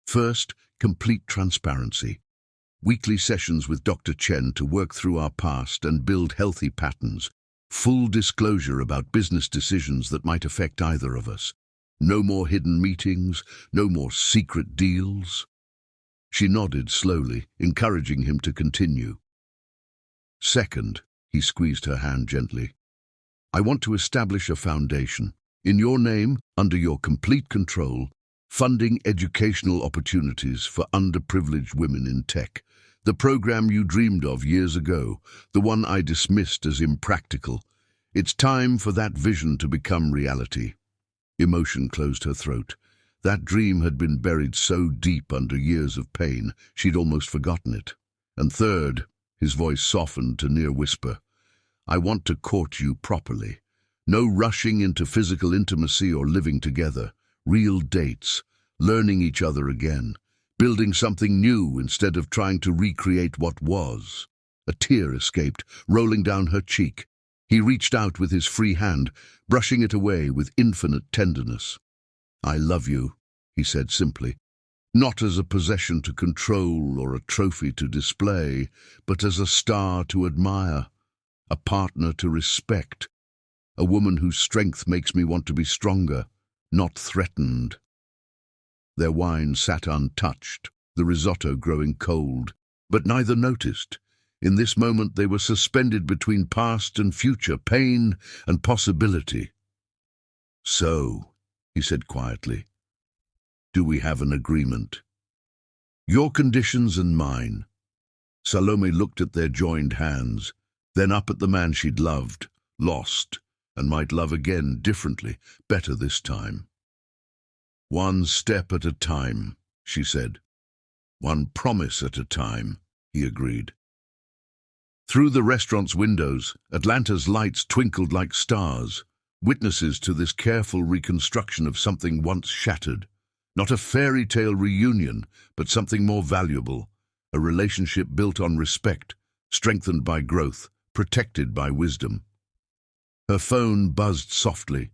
"First, complete transparency. Weekly sessions with Dr. Chen to work through our past and build healthy patterns. Full disclosure about business decisions that might affect either of us. No more hidden meetings, no more secret deals." She nodded slowly, encouraging him to continue. "Second," he squeezed her hand gently, "I want to establish a foundation. In your name, under your complete control, funding educational opportunities for underprivileged women in tech. The program you dreamed of years ago, the one I dismissed as impractical. It's time for that vision to become reality." Emotion closed her throat. That dream had been buried so deep under years of pain, she'd almost forgotten it. "And third," his voice softened to near whisper, "I want to court you properly. No rushing into physical intimacy or living together. Real dates, learning each other again, building something new instead of trying to recreate what was." A tear escaped, rolling down her cheek. He reached out with his free hand, brushing it away with infinite tenderness. "I love you," he said simply, "not as a possession to control or a trophy to display, but as a star to admire, a partner to respect, a woman whose strength makes me want to be stronger, not threatened." Their wine sat untouched, the risotto growing cold, but neither noticed. In this moment they were suspended between past and future, pain and possibility. "So," he said quietly, "do we have an agreement? Your conditions and mine." Salome looked at their joined hands, then up at the man she'd loved, lost, and might love again differently, better this time. "One step at a time," she said. "One promise at a time," he agreed. Through the restaurant's windows, Atlanta's lights twinkled like stars, witnesses to this careful reconstruction of something once shattered. Not a fairy tale reunion, but something more valuable, a relationship built on respect, strengthened by growth, protected by wisdom. Her phone buzzed softly,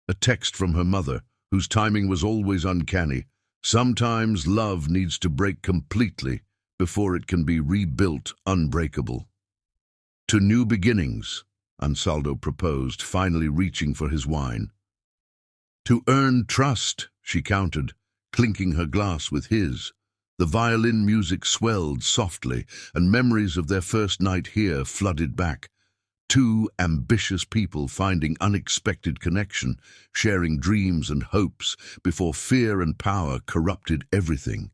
a text from her mother, whose timing was always uncanny. Sometimes love needs to break completely before it can be rebuilt unbreakable. "To new beginnings," Ansaldo proposed, finally reaching for his wine. "To earn trust," she countered, clinking her glass with his. The violin music swelled softly, and memories of their first night here flooded back. Two ambitious people finding unexpected connection, sharing dreams and hopes before fear and power corrupted everything.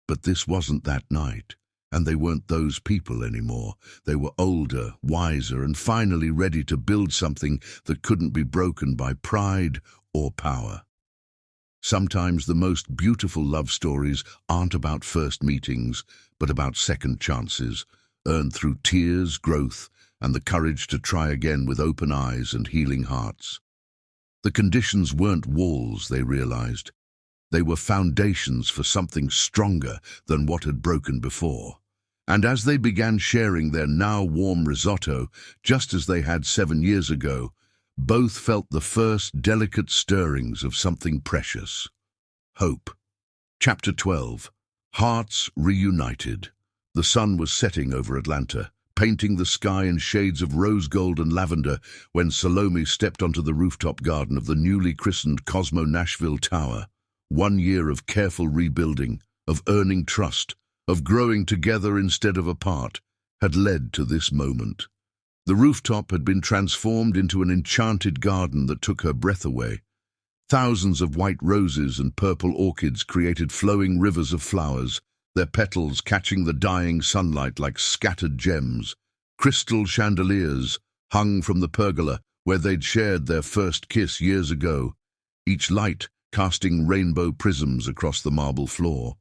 But this wasn't that night, and they weren't those people anymore. They were older, wiser, and finally ready to build something that couldn't be broken by pride or power. Sometimes the most beautiful love stories aren't about first meetings, but about second chances, earned through tears, growth, and the courage to try again with open eyes and healing hearts. The conditions weren't walls, they realized. They were foundations for something stronger than what had broken before. And as they began sharing their now warm risotto, just as they had 7 years ago, both felt the first delicate stirrings of something precious. Hope. Chapter 12. Hearts Reunited. The sun was setting over Atlanta, painting the sky in shades of rose gold and lavender when Salome stepped onto the rooftop garden of the newly christened Cosmo Nashville Tower. 1 year of careful rebuilding, of earning trust, of growing together instead of apart, had led to this moment. The rooftop had been transformed into an enchanted garden that took her breath away. Thousands of white roses and purple orchids created flowing rivers of flowers, their petals catching the dying sunlight like scattered gems. Crystal chandeliers hung from the pergola where they'd shared their first kiss years ago, each light casting rainbow prisms across the marble floor.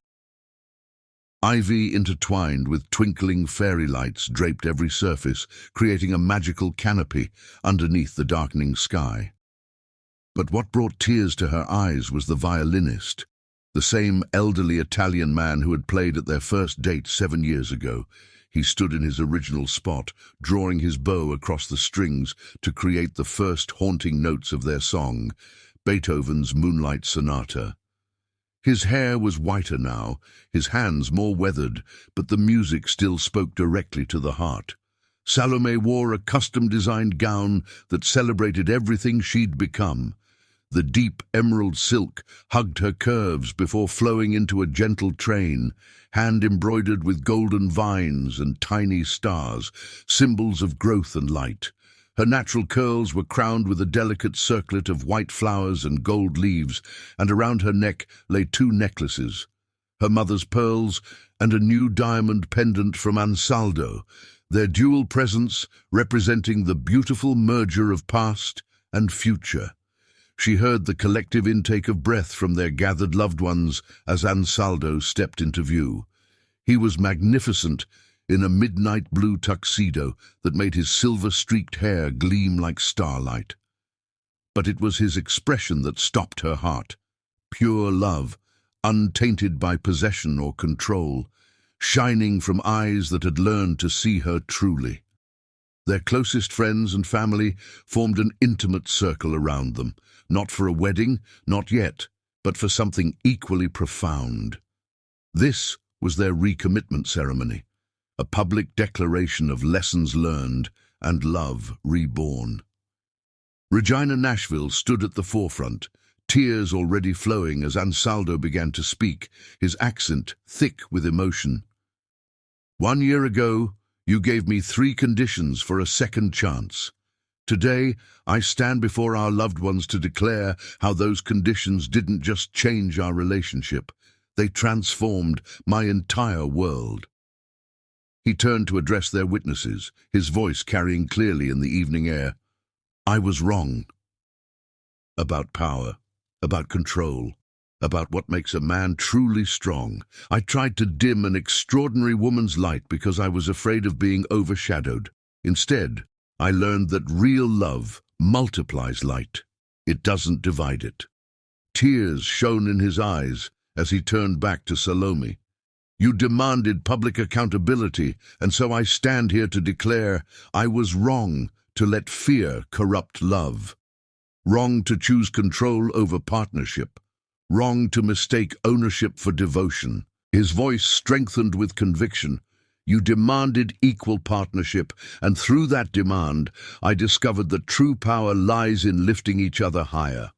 Ivy intertwined with twinkling fairy lights draped every surface, creating a magical canopy underneath the darkening sky. But what brought tears to her eyes was the violinist, the same elderly Italian man who had played at their first date 7 years ago. He stood in his original spot, drawing his bow across the strings to create the first haunting notes of their song, Beethoven's Moonlight Sonata. His hair was whiter now, his hands more weathered, but the music still spoke directly to the heart. Salome wore a custom-designed gown that celebrated everything she'd become. The deep emerald silk hugged her curves before flowing into a gentle train, hand-embroidered with golden vines and tiny stars, symbols of growth and light. Her natural curls were crowned with a delicate circlet of white flowers and gold leaves, and around her neck lay 2 necklaces, her mother's pearls and a new diamond pendant from Ansaldo, their dual presence representing the beautiful merger of past and future. She heard the collective intake of breath from their gathered loved ones as Ansaldo stepped into view. He was magnificent, in a midnight blue tuxedo that made his silver-streaked hair gleam like starlight. But it was his expression that stopped her heart. Pure love, untainted by possession or control, shining from eyes that had learned to see her truly. Their closest friends and family formed an intimate circle around them, not for a wedding, not yet, but for something equally profound. This was their recommitment ceremony, a public declaration of lessons learned and love reborn. Regina Nashville stood at the forefront, tears already flowing as Ansaldo began to speak, his accent thick with emotion. 1 year ago, you gave me 3 conditions for a second chance. Today, I stand before our loved ones to declare how those conditions didn't just change our relationship, they transformed my entire world. He turned to address their witnesses, his voice carrying clearly in the evening air. I was wrong. About power, about control, about what makes a man truly strong. I tried to dim an extraordinary woman's light because I was afraid of being overshadowed. Instead, I learned that real love multiplies light. It doesn't divide it. Tears shone in his eyes as he turned back to Salome. You demanded public accountability, and so I stand here to declare I was wrong to let fear corrupt love. Wrong to choose control over partnership. Wrong to mistake ownership for devotion. His voice strengthened with conviction. You demanded equal partnership, and through that demand, I discovered that true power lies in lifting each other higher.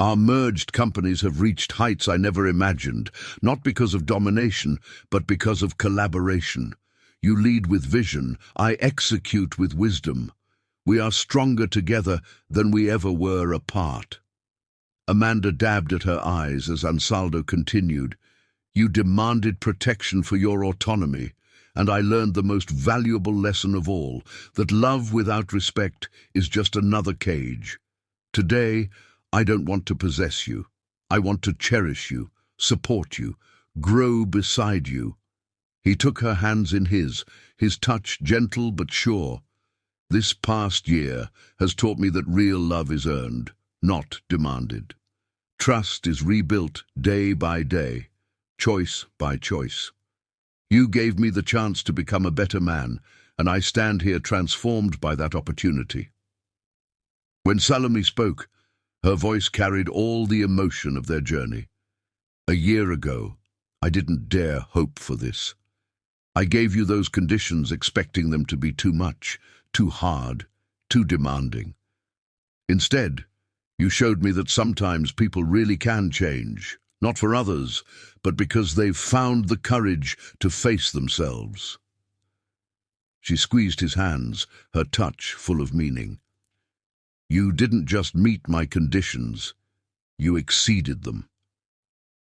Our merged companies have reached heights I never imagined, not because of domination, but because of collaboration. You lead with vision, I execute with wisdom. We are stronger together than we ever were apart. Amanda dabbed at her eyes as Ansaldo continued. You demanded protection for your autonomy, and I learned the most valuable lesson of all, that love without respect is just another cage. Today, I don't want to possess you. I want to cherish you, support you, grow beside you. He took her hands in his touch gentle but sure. This past year has taught me that real love is earned, not demanded. Trust is rebuilt day by day, choice by choice. You gave me the chance to become a better man, and I stand here transformed by that opportunity. When Salome spoke, her voice carried all the emotion of their journey. A year ago, I didn't dare hope for this. I gave you those conditions expecting them to be too much, too hard, too demanding. Instead, you showed me that sometimes people really can change, not for others, but because they've found the courage to face themselves. She squeezed his hands, her touch full of meaning. You didn't just meet my conditions, you exceeded them.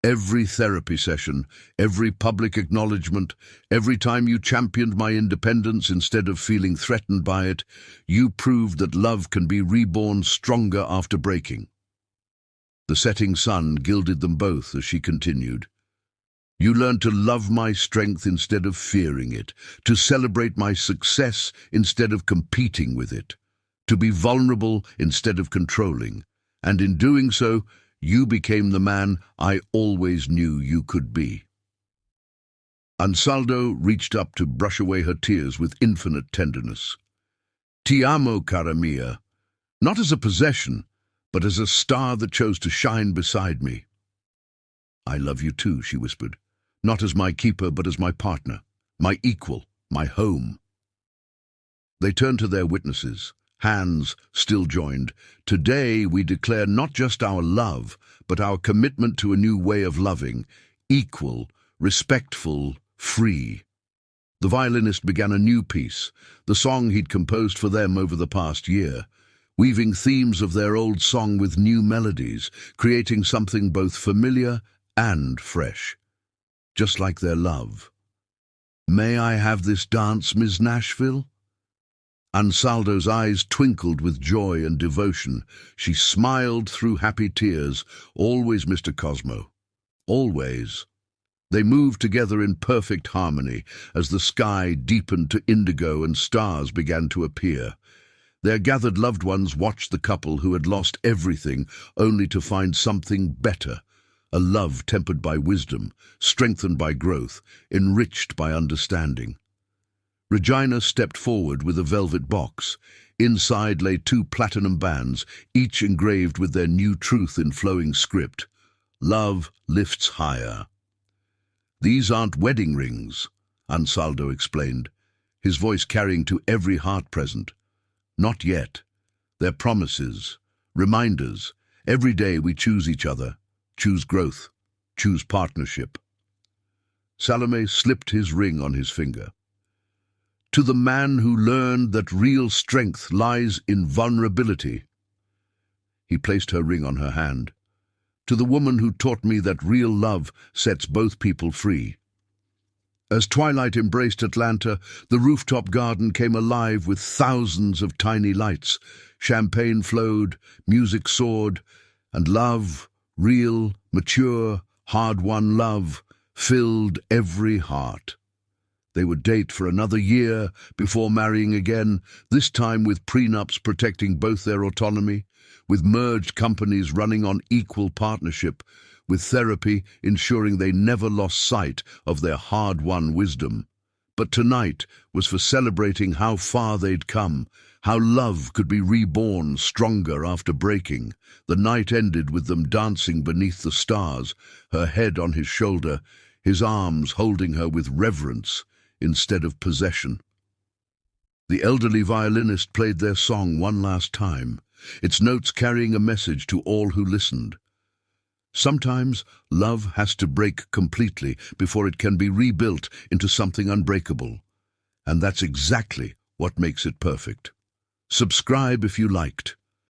Every therapy session, every public acknowledgement, every time you championed my independence instead of feeling threatened by it, you proved that love can be reborn stronger after breaking. The setting sun gilded them both as she continued. You learned to love my strength instead of fearing it, to celebrate my success instead of competing with it, to be vulnerable instead of controlling, and in doing so, you became the man I always knew you could be. Ansaldo reached up to brush away her tears with infinite tenderness. Ti amo, cara mia, not as a possession, but as a star that chose to shine beside me. I love you too, she whispered, not as my keeper, but as my partner, my equal, my home. They turned to their witnesses, hands still joined. Today we declare not just our love, but our commitment to a new way of loving, equal, respectful, free. The violinist began a new piece, the song he'd composed for them over the past year, weaving themes of their old song with new melodies, creating something both familiar and fresh, just like their love. May I have this dance, Miss Nashville? Ansaldo's eyes twinkled with joy and devotion. She smiled through happy tears. Always, Mr. Cosmo. Always. They moved together in perfect harmony as the sky deepened to indigo and stars began to appear. Their gathered loved ones watched the couple who had lost everything only to find something better, a love tempered by wisdom, strengthened by growth, enriched by understanding. Regina stepped forward with a velvet box. Inside lay 2 platinum bands, each engraved with their new truth in flowing script. Love lifts higher. These aren't wedding rings, Ansaldo explained, his voice carrying to every heart present. Not yet. They're promises, reminders. Every day we choose each other, choose growth, choose partnership. Salome slipped his ring on his finger. To the man who learned that real strength lies in vulnerability. He placed her ring on her hand. To the woman who taught me that real love sets both people free. As twilight embraced Atlanta, the rooftop garden came alive with thousands of tiny lights. Champagne flowed, music soared, and love, real, mature, hard-won love, filled every heart. They would date for another year before marrying again, this time with prenups protecting both their autonomy, with merged companies running on equal partnership, with therapy ensuring they never lost sight of their hard-won wisdom. But tonight was for celebrating how far they'd come, how love could be reborn stronger after breaking. The night ended with them dancing beneath the stars, her head on his shoulder, his arms holding her with reverence instead of possession. The elderly violinist played their song one last time, its notes carrying a message to all who listened. Sometimes love has to break completely before it can be rebuilt into something unbreakable. And that's exactly what makes it perfect. Subscribe if you liked.